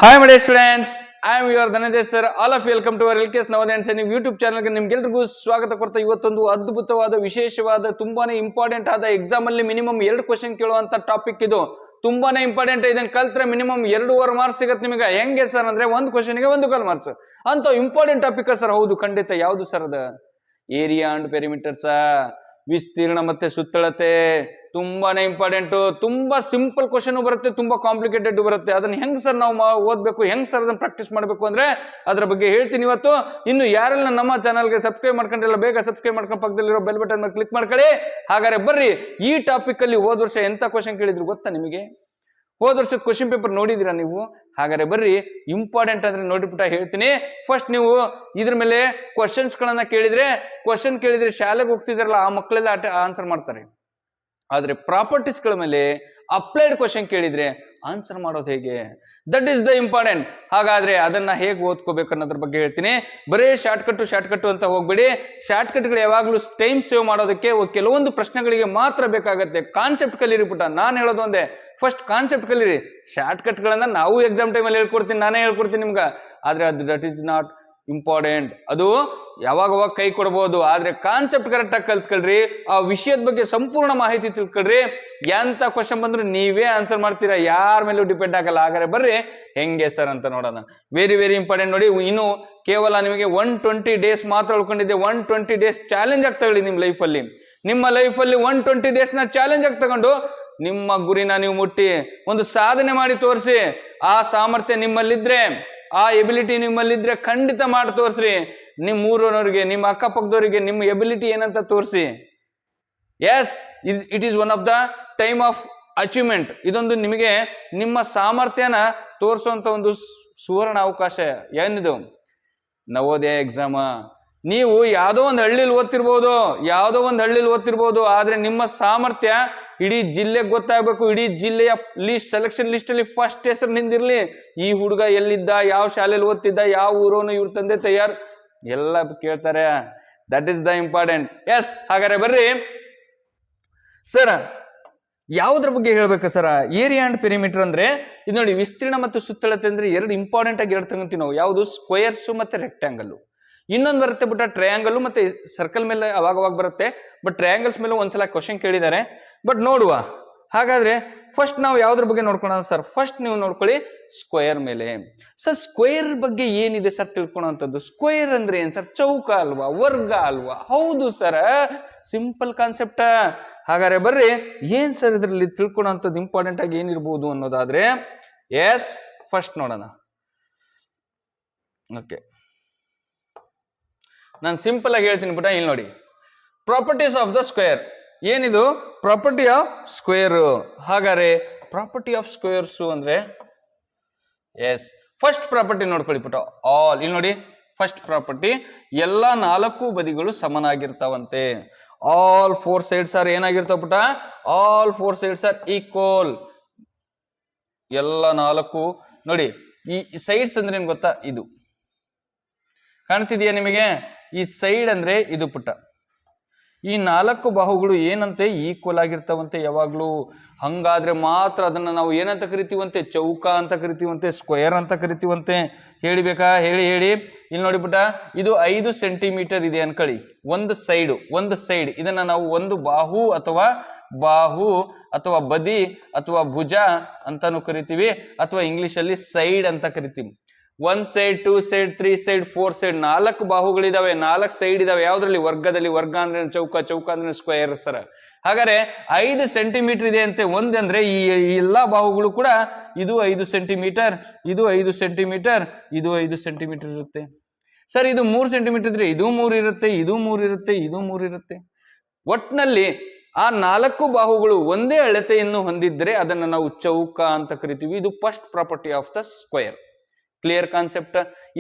Hi, my dear students. I am your Dhananjay sir. All of you welcome to our LKS Navodaya and Sainik YouTube channel. ನಿಮ್ಗೆಲ್ರಿಗೂ ಸ್ವಾಗತ ಕೊಡ್ತಾ ಇವತ್ತೊಂದು ಅದ್ಭುತವಾದ ವಿಶೇಷವಾದ ತುಂಬಾನೇ ಇಂಪಾರ್ಟೆಂಟ್ ಆದ ಎಕ್ಸಾಮ್ ಅಲ್ಲಿ ಮಿನಿಮಮ್ 2 ಕ್ವೆಶ್ಚನ್ ಕೇಳುವಂತ ಟಾಪಿಕ್ ಇದು. ತುಂಬಾನೇ ಇಂಪಾರ್ಟೆಂಟ್. ಇದನ್ನ ಕಲ್ತ್ರೆ ಮಿನಿಮಮ್ 2.5 ಮಾರ್ಕ್ಸ್ ಸಿಗುತ್ತೆ ನಿಮಗೆ. ಹೆಂಗೆ ಸರ್ ಅಂದ್ರೆ ಒಂದು ಕ್ವೆಶ್ಚನ್ಗೆ 1.5 ಮಾರ್ಕ್ಸ್ ಅಂತ ಇಂಪಾರ್ಟೆಂಟ್ ಟಾಪಿಕ್ ಸರ್. ಹೌದು, ಖಂಡಿತ. ಯಾವುದು ಸರ್ ಅದ? ಏರಿಯಾ ಅಂಡ್ ಪೆರಿಮೀಟರ್ಸ್, ವಿಸ್ತೀರ್ಣ ಮತ್ತೆ ಸುತ್ತಳತೆ. ತುಂಬಾನೇ ಇಂಪಾರ್ಟೆಂಟ್. ತುಂಬಾ ಸಿಂಪಲ್ ಕ್ವಶನ್ ಬರುತ್ತೆ, ತುಂಬಾ ಕಾಂಪ್ಲಿಕೇಟೆಡ್ ಬರುತ್ತೆ. ಅದನ್ನ ಹೆಂಗ್ ಸರ್ ನಾವು ಓದ್ಬೇಕು, ಹೆಂಗ್ ಸರ್ ಅದನ್ನ ಪ್ರಾಕ್ಟೀಸ್ ಮಾಡಬೇಕು ಅಂದ್ರೆ ಅದ್ರ ಬಗ್ಗೆ ಹೇಳ್ತೀನಿ ಇವತ್ತು. ಇನ್ನು ಯಾರೆಲ್ಲ ನಮ್ಮ ಚಾನಲ್ಗೆ ಸಬ್ಸ್ಕ್ರೈಬ್ ಮಾಡ್ಕೊಂಡಿಲ್ಲ ಬೇಗ ಸಬ್ಸ್ಕ್ರೈಬ್ ಮಾಡ್ಕೊಂಡು ಪಕ್ಕದಲ್ಲಿರೋ ಬೆಲ್ ಬಟನ್ ಮೇಲೆ ಕ್ಲಿಕ್ ಮಾಡ್ಕೊಳ್ಳಿ. ಹಾಗಾದ್ರೆ ಬರ್ರಿ, ಈ ಟಾಪಿಕ್ ಅಲ್ಲಿ ಹೋದ ವರ್ಷ ಎಂತ ಕ್ವಶನ್ ಕೇಳಿದ್ರು ಗೊತ್ತಾ ನಿಮಗೆ? ಹೋದ ವರ್ಷದ ಕ್ವಶನ್ ಪೇಪರ್ ನೋಡಿದಿರಾ ನೀವು? ಹಾಗಾದ್ರೆ ಬರ್ರಿ, ಇಂಪಾರ್ಟೆಂಟ್ ಅಂದ್ರೆ ನೋಡಿಬಿಟ್ಟ ಹೇಳ್ತೀನಿ. ಫಸ್ಟ್ ನೀವು ಇದ್ರ ಮೇಲೆ ಕ್ವಶನ್ಸ್ ಗಳನ್ನ ಕೇಳಿದ್ರೆ ಶಾಲೆಗೆ ಹೋಗ್ತಿದಾರಲ್ಲ ಆ ಮಕ್ಕಳೆಲ್ಲ ಆನ್ಸರ್ ಮಾಡ್ತಾರೆ. ಆದ್ರೆ ಪ್ರಾಪರ್ಟೀಸ್ ಗಳ ಮೇಲೆ ಅಪ್ಲೈಡ್ ಕ್ವಶನ್ ಕೇಳಿದ್ರೆ ಆನ್ಸರ್ ಮಾಡೋದು ಹೇಗೆ? That is the important. ಹಾಗಾದ್ರೆ ಅದನ್ನ ಹೇಗೆ ಓದ್ಕೋಬೇಕು ಅನ್ನೋದ್ರ ಬಗ್ಗೆ ಹೇಳ್ತೀನಿ. ಬರೀ ಶಾರ್ಟ್ ಕಟ್ ಅಂತ ಹೋಗ್ಬೇಡಿ. ಶಾರ್ಟ್ ಕಟ್ಗಳು ಯಾವಾಗ್ಲೂ ಟೈಮ್ ಸೇವ್ ಮಾಡೋದಕ್ಕೆ ಕೆಲವೊಂದು ಪ್ರಶ್ನೆಗಳಿಗೆ ಮಾತ್ರ ಬೇಕಾಗತ್ತೆ. ಕಾನ್ಸೆಪ್ಟ್ ಕಲೀರಿ ಪುಟ. ನಾನು ಹೇಳೋದು ಒಂದೇ, ಫಸ್ಟ್ ಕಾನ್ಸೆಪ್ಟ್ ಕಲೀರಿ. ಶಾರ್ಟ್ ಕಟ್ಗಳನ್ನ ನಾವು ಎಕ್ಸಾಮ್ ಟೈಮಲ್ಲಿ ನಾನೇ ಹೇಳ್ಕೊಡ್ತೀನಿ ನಿಮ್ಗೆ. ಆದ್ರೆ ಅದು ದಟ್ ಈಸ್ ನಾಟ್ ಇಂಪಾರ್ಟೆಂಟ್. ಅದು ಯಾವಾಗ ಕೈ ಕೊಡಬಹುದು, ಆದ್ರೆ ಕಾನ್ಸೆಪ್ಟ್ ಕರೆಕ್ಟ್ ಆಗಿ ಕಲ್ತ್ಕೊಳ್ರಿ. ಆ ವಿಷಯದ ಬಗ್ಗೆ ಸಂಪೂರ್ಣ ಮಾಹಿತಿ ತಿಳ್ಕೊಳ್ರಿ. ಎಂತ ಕ್ವಶನ್ ಬಂದ್ರು ನೀವೇ ಆನ್ಸರ್ ಮಾಡ್ತೀರಾ, ಯಾರ ಮೇಲೂ ಡಿಪೆಂಡ್ ಆಗಲ್ಲ. ಹಾಗಾದ್ರೆ ಬರ್ರಿ ಹೆಂಗೆ ಸರ್ ಅಂತ ನೋಡೋಣ. Very very important. ನೋಡಿ, ಇನ್ನು ಕೇವಲ ನಿಮಗೆ 120 ಡೇಸ್ ಮಾತ್ರ ಉಳ್ಕೊಂಡಿದೆ. 120 ಡೇಸ್ ಚಾಲೆಂಜ್ ಆಗಿ ತಗೊಳ್ಳಿ ನಿಮ್ಮ ಲೈಫಲ್ಲಿ. 120 ಡೇಸ್ ನ ಚಾಲೆಂಜ್ ಆಗಿ ತಗೊಂಡು ನಿಮ್ಮ ಗುರಿನ ನೀವು ಮುಟ್ಟಿ ಒಂದು ಸಾಧನೆ ಮಾಡಿ ತೋರಿಸಿ. ಆ ಸಾಮರ್ಥ್ಯ ನಿಮ್ಮಲ್ಲಿದ್ರೆ, ಆ ಎಬಿಲಿಟಿ ನಿಮ್ಮಲ್ಲಿದ್ರೆ ಖಂಡಿತ ಮಾಡಿ ತೋರಿಸ್ರಿ. ನಿಮ್ಮ ಊರವರಿಗೆ, ನಿಮ್ಮ ಅಕ್ಕಪಕ್ಕದವರಿಗೆ ನಿಮ್ಮ ಎಬಿಲಿಟಿ ಏನಂತ ತೋರಿಸಿ. Yes, it is one of the time of achievement. ಇದೊಂದು ನಿಮಗೆ ನಿಮ್ಮ ಸಾಮರ್ಥ್ಯನ ತೋರಿಸುವಂತ ಒಂದು ಸುವರ್ಣ ಅವಕಾಶ. ಏನಿದು? ನವೋದಯ ಎಕ್ಸಾಮ. ನೀವು ಯಾವುದೋ ಒಂದು ಹಳ್ಳಿಲಿ ಓದ್ತಿರ್ಬೋದು, ಆದ್ರೆ ನಿಮ್ಮ ಸಾಮರ್ಥ್ಯ ಇಡೀ ಜಿಲ್ಲೆಗೆ ಗೊತ್ತಾಗಬೇಕು. ಇಡೀ ಜಿಲ್ಲೆಯ ಸೆಲೆಕ್ಷನ್ ಲಿಸ್ಟ್ ಅಲ್ಲಿ ಫಸ್ಟ್ ಹೆಸರು ನಿಂದಿರ್ಲಿ. ಈ ಹುಡುಗ ಎಲ್ಲಿದ್ದ, ಯಾವ ಶಾಲೆಯಲ್ಲಿ ಓದ್ತಿದ್ದ, ಯಾವ ಊರೋನು, ಇವ್ರ ತಂದೆ ತಯಾರು ಎಲ್ಲ ಕೇಳ್ತಾರೆ. That is the important. Yes, ಹಾಗಾದ್ರೆ ಬರ್ರಿ ಸರ್, ಯಾವುದ್ರ ಬಗ್ಗೆ ಹೇಳ್ಬೇಕು ಸರ್? ಏರಿಯಾ ಅಂಡ್ ಪೆರಿಮೀಟರ್ ಅಂದ್ರೆ ಇದು ನೋಡಿ, ವಿಸ್ತೀರ್ಣ ಮತ್ತು ಸುತ್ತಳತೆ ಅಂದ್ರೆ ಎರಡು ಇಂಪಾರ್ಟೆಂಟ್ ಆಗಿ ಎರಡು ತಗೊಂತೀವಿ ನಾವು. ಯಾವುದು? ಸ್ಕ್ವೇರ್ಸ್ ಮತ್ತೆ ರೆಕ್ಟ್ಯಾಂಗಲ್. ಇನ್ನೊಂದು ಬರುತ್ತೆ ಬಿಟ್ಟ ಟ್ರಯಾಂಗಲ್ ಮತ್ತೆ ಸರ್ಕಲ್ ಮೇಲೆ ಅವಾಗ ಬರುತ್ತೆ. ಬಟ್ ಟ್ರಯಾಂಗಲ್ಸ್ ಮೇಲೆ ಒಂದ್ಸಲ ಕ್ವಶನ್ ಕೇಳಿದ್ದಾರೆ. ಬಟ್ ನೋಡುವ. ಹಾಗಾದ್ರೆ ಫಸ್ಟ್ ನಾವು ಯಾವ್ದ್ರ ಬಗ್ಗೆ ನೋಡ್ಕೊಳ್ಳೋಣ ಸರ್? ಫಸ್ಟ್ ನೀವು ನೋಡ್ಕೊಳ್ಳಿ ಸ್ಕ್ವೇರ್ ಮೇಲೆ. ಸರ್, ಸ್ಕ್ವೇರ್ ಬಗ್ಗೆ ಏನಿದೆ ಸರ್ ತಿಳ್ಕೊಳ್ಳೋಂಥದ್ದು? ಸ್ಕ್ವೇರ್ ಅಂದ್ರೆ ಏನ್ ಸರ್? ಚೌಕ ಅಲ್ವಾ, ವರ್ಗ ಅಲ್ವಾ? ಹೌದು ಸರ್, ಸಿಂಪಲ್ ಕಾನ್ಸೆಪ್ಟ್. ಹಾಗಾದ್ರೆ ಬರ್ರಿ, ಏನ್ ಸರ್ ಇದ್ರಲ್ಲಿ ತಿಳ್ಕೊಳ್ಳೋಂಥದ್ದು ಇಂಪಾರ್ಟೆಂಟ್ ಆಗಿ ಏನಿರ್ಬೋದು ಅನ್ನೋದಾದ್ರೆ, ಎಸ್, ಫಸ್ಟ್ ನೋಡೋಣ. ಓಕೆ, ನಾನು ಸಿಂಪಲ್ ಆಗಿ ಹೇಳ್ತೀನಿ ಬಿಟ್ಟ. ಇಲ್ಲಿ ನೋಡಿ, ಪ್ರಾಪರ್ಟೀಸ್ ಆಫ್ ದ ಸ್ಕ್ವೇರ್. ಏನಿದು? Property of square. ಹಾಗಾದ್ರೆ ಪ್ರಾಪರ್ಟಿ ಆಫ್ ಸ್ಕ್ವೇರ್ಸ್ ಅಂದ್ರೆ, ಎಸ್, ಫಸ್ಟ್ ಪ್ರಾಪರ್ಟಿ ನೋಡ್ಕೊಳ್ಳಿ ಪುಟ. ಆಲ್. ಇಲ್ಲಿ ನೋಡಿ, ಫಸ್ಟ್ ಪ್ರಾಪರ್ಟಿ, ಎಲ್ಲಾ 4 ಬದಿಗಳು ಸಮನಾಗಿರ್ತಾವಂತೆ. ಆಲ್ 4 ಸೈಡ್ಸ್ ಆರ್ ಏನಾಗಿರ್ತಾವ ಪುಟ? All 4 sides are equal. ಎಲ್ಲ 4 ನೋಡಿ. ಈ ಸೈಡ್ಸ್ ಅಂದ್ರೆ ಏನ್ ಗೊತ್ತಾ? ಇದು ಕಾಣ್ತಿದೆಯಾ ನಿಮಗೆ? ಈ ಸೈಡ್ ಅಂದ್ರೆ ಇದು ಪುಟ. ಈ 4 ಬಾಹುಗಳು ಏನಂತೆ? ಈಕ್ವಲ್ ಆಗಿರ್ತಾವಂತೆ ಯಾವಾಗ್ಲೂ. ಹಂಗಾದ್ರೆ ಮಾತ್ರ ಅದನ್ನ ನಾವು ಏನಂತ ಕರಿತೀವಂತೆ? ಚೌಕ ಅಂತ ಕರಿತೀವಂತೆ, ಸ್ಕ್ವೇರ್ ಅಂತ ಕರಿತೀವಂತೆ. ಹೇಳಿಬೇಕಾ? ಹೇಳಿ. ಇಲ್ಲಿ ನೋಡಿ ಪುಟ, ಇದು 5 ಸೆಂಟಿಮೀಟರ್ ಇದೆ ಅನ್ಕೊಳ್ಳಿ. ಒಂದು ಸೈಡ್ ಇದನ್ನ ನಾವು ಒಂದು ಬಾಹು ಅಥವಾ ಬದಿ ಅಥವಾ ಭುಜ ಅಂತಾನು ಕರಿತೀವಿ, ಅಥವಾ ಇಂಗ್ಲಿಷ್ ಅಲ್ಲಿ ಸೈಡ್ ಅಂತ ಕರಿತೀವಿ. 1 side, 2 side, 3 side, 4 side, 4 ಬಾಹುಗಳಿದಾವೆ, 4 side ಇದಾವೆ. ಯಾವ್ದ್ರಲ್ಲಿ? ವರ್ಗದಲ್ಲಿ. ವರ್ಗ ಅಂದ್ರೆ ಚೌಕ ಅಂದ್ರೆ ಸ್ಕ್ವೇರ್ ಸರ್. ಹಾಗಾದ್ರೆ 5 ಸೆಂಟಿಮೀಟರ್ ಇದೆ ಅಂತೆ. ಒಂದಂದ್ರೆ ಈ ಎಲ್ಲಾ ಬಾಹುಗಳು ಕೂಡ ಇದು 5 ಸೆಂಟಿಮೀಟರ್, ಇದು 5 ಸೆಂಟಿಮೀಟರ್, ಇದು 5 ಸೆಂಟಿಮೀಟರ್ ಇರುತ್ತೆ. ಸರ್, ಇದು 3 ಸೆಂಟಿಮೀಟರ್ ಇದ್ರೆ ಇದು 3 ಇರುತ್ತೆ, ಇದು 3 ಇರುತ್ತೆ, ಇದು 3 ಇರುತ್ತೆ. ಒಟ್ನಲ್ಲಿ ಆ 4 ಬಾಹುಗಳು ಒಂದೇ ಅಳತೆಯನ್ನು ಹೊಂದಿದ್ರೆ ಅದನ್ನ ನಾವು ಚೌಕ ಅಂತ ಕರಿತೀವಿ. ಇದು first property of the square. Clear concept?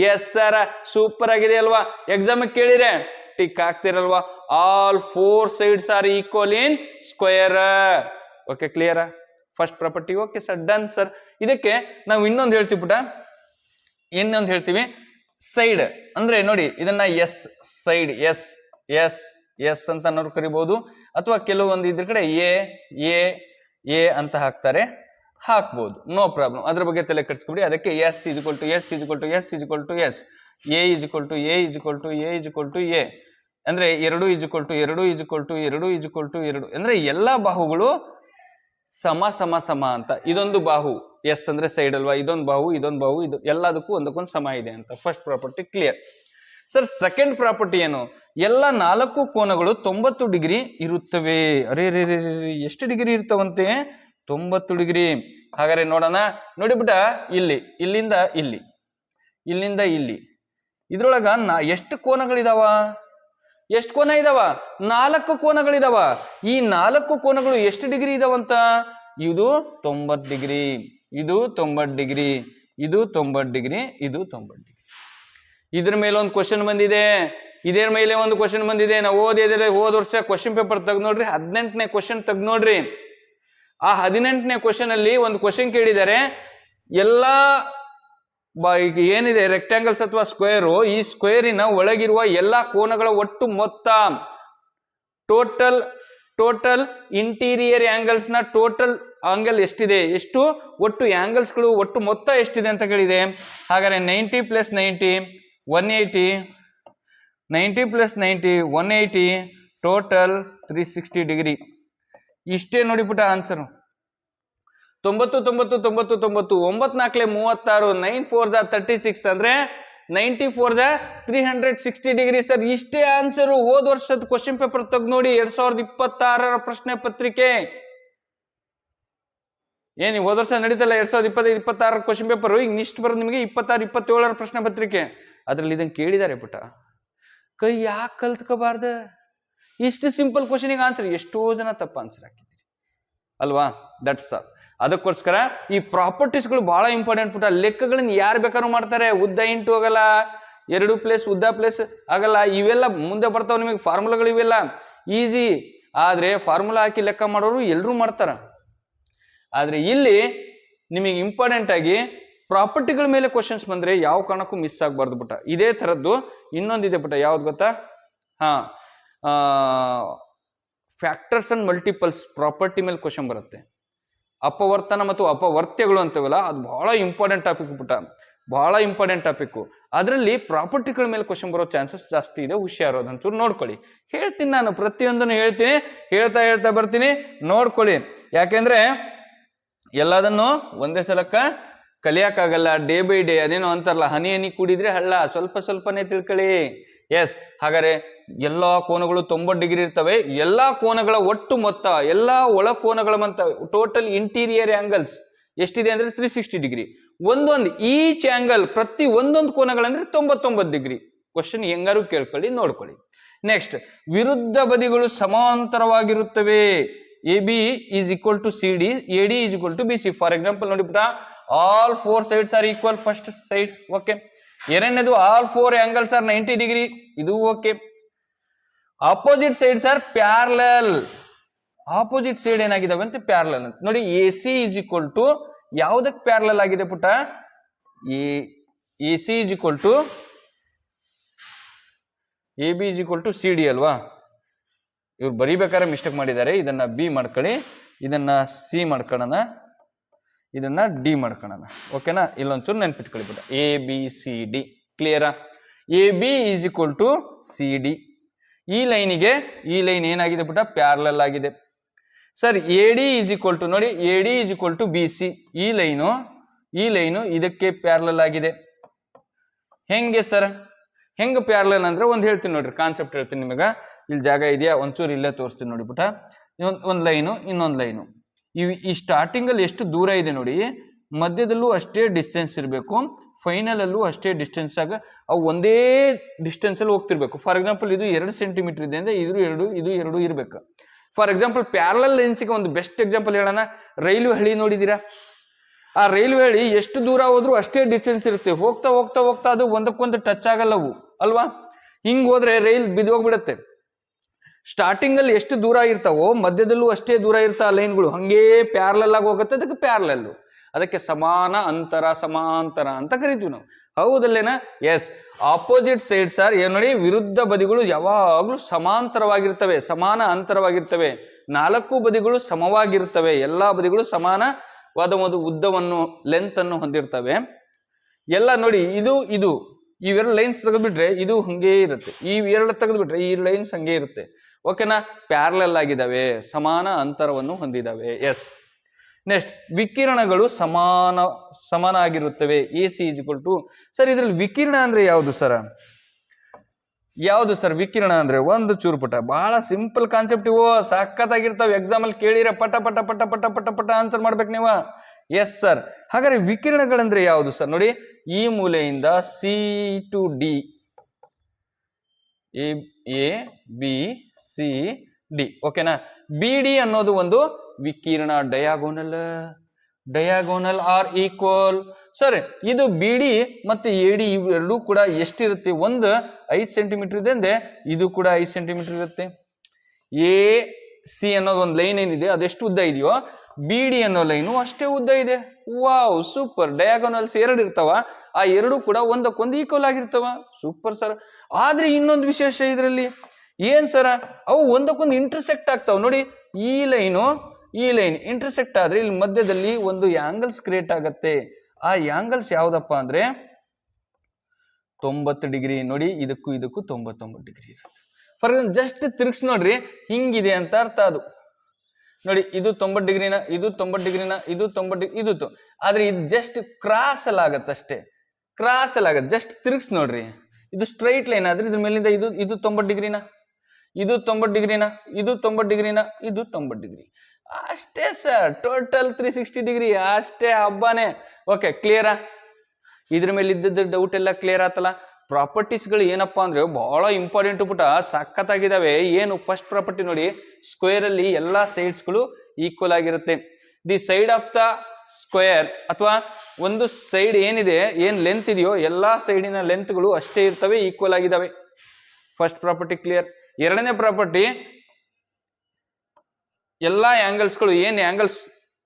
Yes sir, super ಆಗಿದೆ ಅಲ್ವಾ? ಎಕ್ಸಾಮ್ ಕೇಳಿದ್ರೆ ಟಿಕ್ ಹಾಕ್ತಿರಲ್ವಾ? All 4 sides are equal in square. Okay, clear? First property. Okay sir, done sir. ಇದಕ್ಕೆ ನಾವು ಇನ್ನೊಂದು ಹೇಳ್ತೀವಿ ಪುಟ. ಇನ್ನೊಂದು ಹೇಳ್ತೀವಿ, ಸೈಡ್ ಅಂದ್ರೆ ನೋಡಿ, ಇದನ್ನ ಎಸ್ ಸೈಡ್, ಎಸ್ ಅಂತ ನಾವು ಕರಿಬಹುದು. ಅಥವಾ ಕೆಲವೊಂದು ಇದ್ರ ಕಡೆ ಎ ಅಂತ ಹಾಕ್ತಾರೆ. ಹಾಕ್ಬೋದು, ನೋ ಪ್ರಾಬ್ಲಮ್, ಅದ್ರ ಬಗ್ಗೆ ತಲೆ ಕೆಡಿಸ್ಕೊಬಿಡಿ. ಅದಕ್ಕೆ S is equal to S, A is equal to A ಅಂದ್ರೆ 2 ಇಸ್ ಈಕ್ವಲ್ ಟು 2 ಅಂದ್ರೆ ಎಲ್ಲಾ ಬಾಹುಗಳು ಸಮ ಅಂತ. ಇದೊಂದು ಬಾಹು ಎಸ್ ಅಂದ್ರೆ ಸೈಡ್ ಅಲ್ವಾ, ಇದೊಂದು ಬಾಹು ಇದು ಎಲ್ಲದಕ್ಕೂ ಒಂದಕ್ಕೊಂದು ಸಮ ಇದೆ ಅಂತ. First property clear. Sir second property ಏನು? ಎಲ್ಲ 4 ಕೋನಗಳು 90 ಡಿಗ್ರಿ ಇರುತ್ತವೆ. ಅರೇ ರೇ ರೇ ಎಷ್ಟು ಡಿಗ್ರಿ ಇರ್ತಾವಂತೆ? 90 ಡಿಗ್ರಿ. ಹಾಗಾದ್ರೆ ನೋಡೋಣ. ನೋಡಿ ಬಿಟ್ಟ, ಇಲ್ಲಿಂದ ಇಲ್ಲಿ ಇದ್ರೊಳಗ ಎಷ್ಟು ಕೋನಗಳಿದಾವ? ಎಷ್ಟು ಕೋನ ಇದಾವ? 4 ಕೋನಗಳಿದಾವ. ಈ 4 ಕೋನಗಳು ಎಷ್ಟು ಡಿಗ್ರಿ ಇದಾವಂತ? ಇದು 90 ಡಿಗ್ರಿ, ಇದು 90 ಡಿಗ್ರಿ, ಇದು 90 ಡಿಗ್ರಿ, ಇದು 90 ಡಿಗ್ರಿ. ಇದ್ರ ಮೇಲೆ ಒಂದು ಕ್ವಶನ್ ಬಂದಿದೆ, ಇದ್ರ ಮೇಲೆ ಒಂದು ಕ್ವಶನ್ ಬಂದಿದೆ. ನಾವು ಹೋದ ವರ್ಷ ಕ್ವಶನ್ ಪೇಪರ್ ತೆಗ್ದು ನೋಡ್ರಿ, 18ನೇ ಕ್ವಶನ್ ತೆಗ್ದು ನೋಡ್ರಿ. ಆ 18ನೇ ಕ್ವಶನ್ ಅಲ್ಲಿ ಒಂದು ಕ್ವಶನ್ ಕೇಳಿದ್ದಾರೆ. ಎಲ್ಲಾ ಏನಿದೆ ರೆಕ್ಟಾಂಗಲ್ಸ್ ಅಥವಾ ಸ್ಕ್ವೇರು, ಈ ಸ್ಕ್ವೇರಿನ ಒಳಗಿರುವ ಎಲ್ಲಾ ಕೋನಗಳ ಒಟ್ಟು ಮೊತ್ತ, ಟೋಟಲ್ ಇಂಟೀರಿಯರ್ ಆಂಗಲ್ಸ್ ನ ಟೋಟಲ್ ಆಂಗಲ್ ಎಷ್ಟಿದೆ, ಒಟ್ಟು ಆಂಗಲ್ಸ್ಗಳು ಒಟ್ಟು ಮೊತ್ತ ಎಷ್ಟಿದೆ ಅಂತ ಕೇಳಿದೆ. ಹಾಗಾದ್ರೆ 90 + 90 180, 90 + 90 180, ಟೋಟಲ್ 360 ಡಿಗ್ರಿ. ಇಷ್ಟೇ ನೋಡಿಬಿಟ್ಟ ಆನ್ಸರ್. 90 90 90 90 9 4 36, 9 4 36 ಅಂದ್ರೆ 94 360 ಡಿಗ್ರಿ. ಸರ್ ಇಷ್ಟೇ ಆನ್ಸರ್. ಹೋದ ವರ್ಷದ ಕ್ವಶನ್ ಪೇಪರ್ ತೆಗೆದು ನೋಡಿ, 2026 ಪ್ರಶ್ನೆ ಪತ್ರಿಕೆ. ಏನ್ ಹೋದ ವರ್ಷ ನಡೀತಲ್ಲ 2025-26 ಕ್ವಶನ್ ಪೇಪರ್, ಈಗ ನಿಷ್ಟ್ ಬರೋದು ನಿಮಗೆ 26-27 ಪ್ರಶ್ನೆ ಪತ್ರಿಕೆ. ಅದ್ರಲ್ಲಿ ಇದನ್ನ ಕೇಳಿದ್ದಾರೆ ಪುಟ. ಕೈ ಯಾಕೆ ಕಲ್ತ್ಕೋಬಾರ್ದ? ಇಷ್ಟು ಸಿಂಪಲ್ ಕ್ವಶನಿಗೆ ಆನ್ಸರ್ ಎಷ್ಟೋ ಜನ ತಪ್ಪ ಆನ್ಸರ್ ಹಾಕಿದ್ದೀರಿ ಅಲ್ವಾ? That's all. ಅದಕ್ಕೋಸ್ಕರ ಈ ಪ್ರಾಪರ್ಟೀಸ್ಗಳು ಬಹಳ ಇಂಪಾರ್ಟೆಂಟ್ ಪುಟ. ಲೆಕ್ಕಗಳನ್ನ ಯಾರು ಬೇಕಾದ್ರೂ ಮಾಡ್ತಾರೆ. ಉದ್ದ ಇಂಟು ಆಗಲ್ಲ, 2 ಪ್ಲೇಸ್ ಉದ್ದ ಪ್ಲೇಸ್ ಆಗಲ್ಲ, ಇವೆಲ್ಲ ಮುಂದೆ ಬರ್ತಾವ ನಿಮಗೆ ಫಾರ್ಮುಲಾಗಳು. ಇವೆಲ್ಲ ಈಸಿ, ಆದ್ರೆ ಫಾರ್ಮುಲಾ ಹಾಕಿ ಲೆಕ್ಕ ಮಾಡೋರು ಎಲ್ಲರೂ ಮಾಡ್ತಾರ. ಆದ್ರೆ ಇಲ್ಲಿ ನಿಮಗೆ ಇಂಪಾರ್ಟೆಂಟ್ ಆಗಿ ಪ್ರಾಪರ್ಟಿಗಳ ಮೇಲೆ ಕ್ವಶನ್ಸ್ ಬಂದ್ರೆ ಯಾವ ಕಾರಣಕ್ಕೂ ಮಿಸ್ ಆಗಬಾರ್ದು ಪುಟ. ಇದೇ ತರದ್ದು ಇನ್ನೊಂದಿದೆ ಪುಟ. ಯಾವ್ದು ಗೊತ್ತಾ? ಫ್ಯಾಕ್ಟರ್ಸ್ ಅಂಡ್ ಮಲ್ಟಿಪಲ್ಸ್ ಪ್ರಾಪರ್ಟಿ ಮೇಲೆ ಕ್ವಶನ್ ಬರುತ್ತೆ. ಅಪವರ್ತನ ಮತ್ತು ಅಪವರ್ತ್ಯಗಳು ಅಂತವಲ್ಲ, ಅದು ಬಹಳ ಇಂಪಾರ್ಟೆಂಟ್ ಟಾಪಿಕ್ ಪುಟ, ಬಹಳ ಇಂಪಾರ್ಟೆಂಟ್ ಟಾಪಿಕ್. ಅದರಲ್ಲಿ ಪ್ರಾಪರ್ಟಿಗಳ ಮೇಲೆ ಕ್ವಶನ್ ಬರೋ ಚಾನ್ಸಸ್ ಜಾಸ್ತಿ ಇದೆ. ಹುಷಾರು, ಅದಂಚೂರು ನೋಡ್ಕೊಳ್ಳಿ. ಹೇಳ್ತೀನಿ ನಾನು, ಪ್ರತಿಯೊಂದನ್ನು ಹೇಳ್ತೀನಿ, ಹೇಳ್ತಾ ಬರ್ತೀನಿ, ನೋಡ್ಕೊಳ್ಳಿ. ಯಾಕೆಂದ್ರೆ ಎಲ್ಲದನ್ನು ಒಂದೇ ಸಲಕ್ಕ ಕಲಿಯಕ್ಕಾಗಲ್ಲ. ಡೇ ಬೈ ಡೇ ಅದೇನೋ ಅಂತಾರಲ್ಲ, ಹನಿ ಕೂಡಿದ್ರೆ ಹಳ್ಳ, ಸ್ವಲ್ಪನೇ ತಿಳ್ಕೊಳ್ಳಿ. ಎಸ್, ಹಾಗಾದ್ರೆ ಎಲ್ಲಾ ಕೋನಗಳು 90 ಡಿಗ್ರಿ ಇರ್ತವೆ. ಎಲ್ಲಾ ಕೋನಗಳ ಒಟ್ಟು ಮೊತ್ತ, ಎಲ್ಲಾ ಒಳ ಕೋನಗಳ ಮೊತ್ತ, ಟೋಟಲ್ ಇಂಟೀರಿಯರ್ ಆಂಗಲ್ಸ್ ಎಷ್ಟಿದೆ ಅಂದ್ರೆ 360 ಡಿಗ್ರಿ. ಒಂದೊಂದು ಈಚ್ ಆಂಗಲ್, ಪ್ರತಿ ಒಂದೊಂದು ಕೋನಗಳಂದ್ರೆ 99 ಡಿಗ್ರಿ. ಕ್ವಶನ್ ಹೆಂಗಾರು ಕೇಳ್ಕೊಳ್ಳಿ, ನೋಡ್ಕೊಳ್ಳಿ. ನೆಕ್ಸ್ಟ್, ವಿರುದ್ಧ ಬದಿಗಳು ಸಮಾಂತರವಾಗಿರುತ್ತವೆ. AB is equal to CD, AD is equal to BC. For example ನೋಡಿ ಪುಟ, all 4 sides are equal. First side okay. ಎರಡನೇದು, ಆಲ್ 4 angles are 90 ಡಿಗ್ರಿ. ಇದು okay. Opposite sides are parallel. Opposite side ಏನಾಗಿದಾವೆ ಅಂತ parallel ಅಂತ ನೋಡಿ. AC is equal to ಯಾವುದಕ್ಕೆ parallel ಆಗಿದೆ ಪುಟ? AC is equal to AB is equal to CD ಅಲ್ವಾ? ಇವ್ರು ಬರೀಬೇಕಾದ್ರೆ ಮಿಸ್ಟೇಕ್ ಮಾಡಿದ್ದಾರೆ. ಇದನ್ನ B ಮಾಡ್ಕೊಳ್ಳಿ, ಇದನ್ನ C ಮಾಡ್ಕೊಳ್ಳೋಣ, ಇದನ್ನ D ಮಾಡ್ಕೊಳ್ಳೋಣ. ಓಕೆನಾ? ಇಲ್ಲೊಂಚೂರು ನೆನ್ಪಿಟ್ಕೊಳ್ಳಿ ಬಿಡ. ABCD ಕ್ಲಿಯರಾ? AB is equal to CD. ಈ ಲೈನಿಗೆ ಈ ಲೈನ್ ಏನಾಗಿದೆ ಪುಟ? ಪ್ಯಾರಲಲ್ ಆಗಿದೆ. Sir AD is equal to ನೋಡಿ, AD is equal to BC. ಈ ಲೈನು ಇದಕ್ಕೆ ಪ್ಯಾರಲಲ್ ಆಗಿದೆ. ಹೆಂಗೆ ಸರ್? ಹೆಂಗ ಪ್ಯಾರಲಲ್ ಅಂದ್ರೆ ಒಂದು ಹೇಳ್ತೀನಿ ನೋಡ್ರಿ, ಕಾನ್ಸೆಪ್ಟ್ ಹೇಳ್ತೀನಿ ನಿಮಗೆ. ಇಲ್ಲಿ ಜಾಗ ಇದೆಯಾ? ಒಂಚೂರು ಇಲ್ಲೇ ತೋರಿಸ್ತೀನಿ ನೋಡಿ ಪುಟ. ಒಂದು ಲೈನು, ಇನ್ನೊಂದು ಲೈನು. ಈ ಸ್ಟಾರ್ಟಿಂಗ್ ಅಲ್ಲಿ ಎಷ್ಟು ದೂರ ಇದೆ ನೋಡಿ, ಮಧ್ಯದಲ್ಲೂ ಅಷ್ಟೇ ಡಿಸ್ಟೆನ್ಸ್ ಇರಬೇಕು, ಫೈನಲ್ ಅಲ್ಲೂ ಅಷ್ಟೇ ಡಿಸ್ಟೆನ್ಸ್ ಆಗ ಅವು ಒಂದೇ ಡಿಸ್ಟೆನ್ಸ್ ಅಲ್ಲಿ ಹೋಗ್ತಿರ್ಬೇಕು. ಫಾರ್ ಎಕ್ಸಾಂಪಲ್ ಇದು 2 ಸೆಂಟಿಮೀಟರ್ ಇದೆ ಅಂದ್ರೆ ಇದು 2 ಇರಬೇಕು. ಫಾರ್ ಎಕ್ಸಾಂಪಲ್ ಪ್ಯಾರಲಲ್ ಲೆನ್ಸ್ಗೆ ಒಂದು ಬೆಸ್ಟ್ ಎಕ್ಸಾಂಪಲ್ ಹೇಳೋಣ. ರೈಲ್ವೆ ಹಳಿ ನೋಡಿದೀರಾ? ಆ ರೈಲ್ವೆ ಹಳಿ ಎಷ್ಟು ದೂರ ಹೋದ್ರೂ ಅಷ್ಟೇ ಡಿಸ್ಟೆನ್ಸ್ ಇರುತ್ತೆ. ಹೋಗ್ತಾ ಹೋಗ್ತಾ ಹೋಗ್ತಾ ಅದು ಒಂದಕ್ಕೊಂದು ಟಚ್ ಆಗಲ್ಲವು ಅಲ್ವಾ? ಹಿಂಗ್ ಹೋದ್ರೆ ರೈಲ್ ಬಿದ್ದೋಗ್ಬಿಡತ್ತೆ. ಸ್ಟಾರ್ಟಿಂಗ್ ಅಲ್ಲಿ ಎಷ್ಟು ದೂರ ಇರ್ತಾವೋ ಮಧ್ಯದಲ್ಲೂ ಅಷ್ಟೇ ದೂರ ಇರ್ತಾವ ಲೈನ್ಗಳು. ಹಂಗೇ ಪ್ಯಾರಲಲ್ ಆಗಿ ಹೋಗುತ್ತೆ. ಅದಕ್ಕೆ ಪ್ಯಾರಲಲ್, ಅದಕ್ಕೆ ಸಮಾನ ಅಂತರ, ಸಮಾಂತರ ಅಂತ ಕರಿತೀವಿ ನಾವು. ಹೌದಲ್ಲೇನಾ? ಎಸ್. ಆಪೋಸಿಟ್ ಸೈಡ್ಸ್ ಆರ್ ಏನ್ ನೋಡಿ, ವಿರುದ್ಧ ಬದಿಗಳು ಯಾವಾಗ್ಲೂ ಸಮಾಂತರವಾಗಿರ್ತವೆ, ಸಮಾನ ಅಂತರವಾಗಿರ್ತವೆ. 4 ಬದಿಗಳು ಸಮವಾಗಿರ್ತವೆ, ಎಲ್ಲಾ ಬದಿಗಳು ಸಮಾನ ಒಂದು ಉದ್ದವನ್ನು ಲೆಂತ್ ಅನ್ನು ಹೊಂದಿರ್ತವೆ. ಎಲ್ಲ ನೋಡಿ, ಇದು ಇವೆರಡು ಲೈನ್ಸ್ ತೆಗೆದ್ಬಿಟ್ರೆ ಇದು ಹಂಗೆ ಇರುತ್ತೆ, ಈ ಎರಡು ತೆಗೆದ್ಬಿಟ್ರೆ ಈ ಲೈನ್ಸ್ ಹಂಗೆ ಇರುತ್ತೆ. ಓಕೆನಾ, ಪ್ಯಾರಲಲ್ ಆಗಿದ್ದಾವೆ, ಸಮಾನ ಅಂತರವನ್ನು ಹೊಂದಿದ್ದಾವೆ. ಎಸ್. ನೆಕ್ಸ್ಟ್, ವಿಕಿರಣಗಳು ಸಮಾನ ಆಗಿರುತ್ತವೆ. AC = ಸರ್ ಇದ್ರಲ್ಲಿ ವಿಕಿರಣ ಅಂದ್ರೆ ಯಾವುದು ಸರ್ ವಿಕಿರಣ ಅಂದ್ರೆ? ಒಂದು ಚೂರು ಪುಟ, ಬಹಳ ಸಿಂಪಲ್ ಕಾನ್ಸೆಪ್ಟ್ ಇವು, ಸಖತ್ತಾಗಿರ್ತಾವೆ. ಎಕ್ಸಾಮ್ ಅಲ್ಲಿ ಕೇಳಿರ ಪಟ ಪಟ ಪಟ ಪಟ ಪಟ ಪಟ ಆನ್ಸರ್ ಮಾಡ್ಬೇಕು ನೀವು. S sir. ಹಾಗಾದ್ರೆ ವಿಕಿರಣಗಳಂದ್ರೆ ಯಾವುದು ಸರ್? ನೋಡಿ, ಈ ಮೂಲೆಯಿಂದ C to D, A B C D. ಓಕೆನಾ, BD ಅನ್ನೋದು ಒಂದು ವಿಕಿರಣ. Diagonal are equal. ಸರ್ ಇದು BD ಮತ್ತೆ AD ಇವೆರಡೂ ಕೂಡ ಎಷ್ಟಿರುತ್ತೆ? ಒಂದು 5 ಸೆಂಟಿಮೀಟರ್ ಇದೆ ಅಂದ್ರೆ ಇದು ಕೂಡ 5 ಸೆಂಟಿಮೀಟರ್ ಇರುತ್ತೆ. AC ಅನ್ನೋದು ಒಂದು ಲೈನ್ ಏನಿದೆ ಅದೆಷ್ಟು ಉದ್ದ ಇದೆಯೋ BD ಅನ್ನೋ ಲೈನು ಅಷ್ಟೇ ಉದ್ದ ಇದೆ. Wow, super. ಡಯಾಗೋನಲ್ಸ್ ಎರಡು ಇರ್ತಾವ, ಆ ಎರಡು ಕೂಡ ಒಂದಕ್ಕೊಂದು ಈಕ್ವಲ್ ಆಗಿರ್ತಾವ. Super sir. ಆದ್ರೆ ಇನ್ನೊಂದು ವಿಶೇಷ ಇದರಲ್ಲಿ ಏನ್ ಸರ, ಅವು ಒಂದಕ್ಕೊಂದು ಇಂಟರ್ಸೆಕ್ಟ್ ಆಗ್ತಾವ. ನೋಡಿ, ಈ ಲೈನ್ ಇಂಟರ್ಸೆಕ್ಟ್ ಆದ್ರೆ ಇಲ್ಲಿ ಮಧ್ಯದಲ್ಲಿ ಒಂದು ಆಂಗಲ್ಸ್ ಕ್ರಿಯೇಟ್ ಆಗತ್ತೆ. ಆ ಆಂಗಲ್ಸ್ ಯಾವ್ದಪ್ಪ ಅಂದ್ರೆ 90 ಡಿಗ್ರಿ. ನೋಡಿ, ಇದಕ್ಕೂ 99 ಡಿಗ್ರಿ ಇರುತ್ತೆ. ಫಾರ್ ಎಕ್ಸಾಂಪಲ್ ಜಸ್ಟ್ ತಿರ್ಗ್ಸ್ ನೋಡ್ರಿ, ಹಿಂಗಿದೆ ಅಂತ ಅರ್ಥ ಅದು. ನೋಡಿ, ಇದು 90 ಡಿಗ್ರಿನ, ಇದು 90 ಡಿಗ್ರಿನ, ಇದು 90 ಡಿಗ್ರಿ, ಇದು ಆದ್ರೆ ಇದು ಜಸ್ಟ್ ಕ್ರಾಸ್ ಅಲ್ಲಿ ಆಗತ್ತಷ್ಟೇ. ಜಸ್ಟ್ ತಿರ್ಗ್ಸ್ ನೋಡ್ರಿ, ಇದು ಸ್ಟ್ರೈಟ್ ಲೈನ್ ಆದ್ರೆ ಇದ್ರ ಮೇಲಿಂದ ಇದು 90 ಡಿಗ್ರಿನ, ಇದು 90 ಡಿಗ್ರಿನ, ಇದು 90 ಡಿಗ್ರಿನ, ಇದು 90 ಡಿಗ್ರಿ ಅಷ್ಟೇ ಸರ್. ಟೋಟಲ್ 360 ಡಿಗ್ರಿ ಅಷ್ಟೇ, ಹಬ್ಬನೇ. ಓಕೆ, ಕ್ಲಿಯರಾ? ಇದ್ರ ಮೇಲೆ ಇದ್ದದ್ದು ಡೌಟ್ ಎಲ್ಲ ಕ್ಲಿಯರ್ ಆತಲ್ಲ. ಪ್ರಾಪರ್ಟೀಸ್ಗಳು ಏನಪ್ಪಾ ಅಂದ್ರೆ ಬಹಳ ಇಂಪಾರ್ಟೆಂಟ್ ಪುಟ, ಸಖತ್ತಾಗಿದ್ದಾವೆ. ಏನು ಫಸ್ಟ್ ಪ್ರಾಪರ್ಟಿ ನೋಡಿ, ಸ್ಕ್ವೇರ್ ಅಲ್ಲಿ ಎಲ್ಲಾ ಸೈಡ್ಸ್ಗಳು ಈಕ್ವಲ್ ಆಗಿರುತ್ತೆ. The side of the square ಅಥವಾ ಒಂದು ಸೈಡ್ ಏನ್ ಲೆಂತ್ ಇದೆಯೋ ಎಲ್ಲಾ ಸೈಡಿನ ಲೆಂತ್ಗಳು ಅಷ್ಟೇ ಇರ್ತವೆ, ಈಕ್ವಲ್ ಆಗಿದ್ದಾವೆ. First property clear. ಎರಡನೇ ಪ್ರಾಪರ್ಟಿ, ಎಲ್ಲಾ ಆಂಗಲ್ಸ್ಗಳು ಆಂಗಲ್ಸ್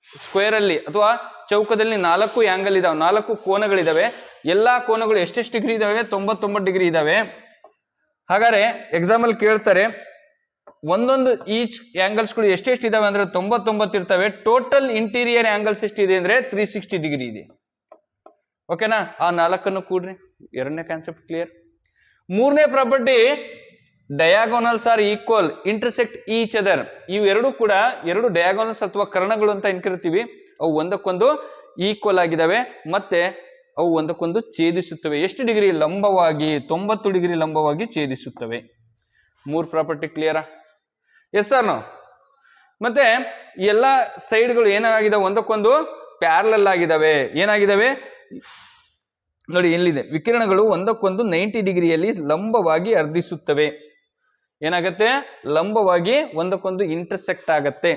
ಸ್ಕ್ವೇರ್ ಅಲ್ಲಿ ಅಥವಾ ಚೌಕದಲ್ಲಿ 4 ಆಂಗಲ್ ಇದಾವೆ, 4 ಕೋನಗಳಿದಾವೆ. ಎಲ್ಲಾ ಕೋನಗಳು ಎಷ್ಟೆಷ್ಟು ಡಿಗ್ರಿ ಇದಾವೆ? 99 ಡಿಗ್ರಿ ಇದಾವೆ. ಹಾಗಾದ್ರೆ ಎಕ್ಸಾಮ್ ಅಲ್ಲಿ ಕೇಳ್ತಾರೆ, ಒಂದೊಂದು ಈಚ್ ಆಂಗಲ್ಸ್ಗಳು ಎಷ್ಟೆಷ್ಟು ಇದಾವೆ ಅಂದ್ರೆ 99 ಇರ್ತವೆ. ಟೋಟಲ್ ಇಂಟೀರಿಯರ್ ಆಂಗಲ್ಸ್ ಎಷ್ಟಿದೆ ಅಂದ್ರೆ 360 ಡಿಗ್ರಿ ಇದೆ. ಓಕೆನಾ, ಆ 4 ಕೂಡ್ರಿ. ಎರಡನೇ ಕಾನ್ಸೆಪ್ಟ್ ಕ್ಲಿಯರ್. ಮೂರನೇ property, diagonals are equal intersect each other. ಇವೆರಡು ಕೂಡ ಎರಡು ಡಯಾಗೋನಲ್ಸ್ ಅಥವಾ ಕರ್ಣಗಳು ಅಂತ ಕರಿತೀವಿ. ಅವು ಒಂದಕ್ಕೊಂದು ಈಕ್ವಲ್ ಆಗಿದಾವೆ ಮತ್ತೆ ಅವು ಒಂದಕ್ಕೊಂದು ಛೇದಿಸುತ್ತವೆ. ಎಷ್ಟು ಡಿಗ್ರಿ? ಲಂಬವಾಗಿ, 90 ಡಿಗ್ರಿ ಲಂಬವಾಗಿ ಛೇದಿಸುತ್ತವೆ. 3 ಪ್ರಾಪರ್ಟಿ ಕ್ಲಿಯರಾ? Yes sir. ನೋ. ಮತ್ತೆ ಎಲ್ಲಾ ಸೈಡ್ಗಳು ಏನಾಗಿದಾವೆ? ಒಂದಕ್ಕೊಂದು ಪ್ಯಾರಲಲ್ ಆಗಿದಾವೆ. ಏನಾಗಿದಾವೆ ನೋಡಿ, ಎಲ್ಲಿದೆ? ವಿಕಿರಣಗಳು ಒಂದಕ್ಕೊಂದು 90 ಡಿಗ್ರಿಯಲ್ಲಿ ಲಂಬವಾಗಿ ಅರ್ಧಿಸುತ್ತವೆ. ಏನಾಗತ್ತೆ? ಲಂಬವಾಗಿ ಒಂದಕ್ಕೊಂದು ಇಂಟರ್ಸೆಕ್ಟ್ ಆಗತ್ತೆ.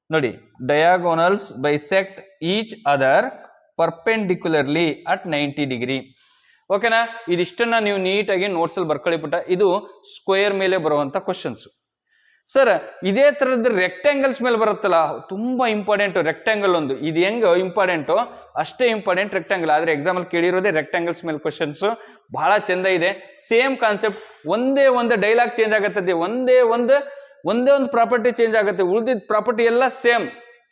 ನೋಡಿ, diagonals bisect each other ಪರ್ಪೆಂಡಿಕ್ಯುಲರ್ಲಿ at 90 degree. ಓಕೆನಾ, ಇದಿಷ್ಟನ್ನ ನೀವು ನೀಟಾಗಿ ನೋಟ್ಸ್ ಅಲ್ಲಿ ಬರ್ಕೊಳ್ಳಿಬಿಟ್ಟ. ಇದು ಸ್ಕ್ವೇರ್ ಮೇಲೆ ಬರುವಂತ ಕ್ವಶನ್ಸ್. ಸರ್ ಇದೇ ತರದ್ ರೆಕ್ಟ್ಯಾಂಗಲ್ಸ್ ಮೇಲೆ ಬರುತ್ತಲ್ಲ, ತುಂಬಾ ಇಂಪಾರ್ಟೆಂಟ್ ರೆಕ್ಟ್ಯಾಂಗಲ್ ಒಂದು. ಇದು ಹೆಂಗ ಇಂಪಾರ್ಟೆಂಟು ಅಷ್ಟೇ ಇಂಪಾರ್ಟೆಂಟ್ ರೆಕ್ಟ್ಯಾಂಗಲ್. ಆದ್ರೆ ಎಕ್ಸಾಮ್ ಅಲ್ಲಿ ಕೇಳಿರೋದೇ ರೆಕ್ಟ್ಯಾಂಗಲ್ಸ್ ಮೇಲೆ ಕ್ವಶನ್ಸ್. ಬಹಳ ಚಂದ ಇದೆ. ಸೇಮ್ ಕಾನ್ಸೆಪ್ಟ್, ಒಂದೇ ಒಂದು ಡೈಲಾಗ್ ಚೇಂಜ್ ಆಗತ್ತದೆ, ಒಂದೇ ಒಂದು ಪ್ರಾಪರ್ಟಿ ಚೇಂಜ್ ಆಗುತ್ತೆ. ಉಳಿದಿದ್ದ ಪ್ರಾಪರ್ಟಿ ಎಲ್ಲ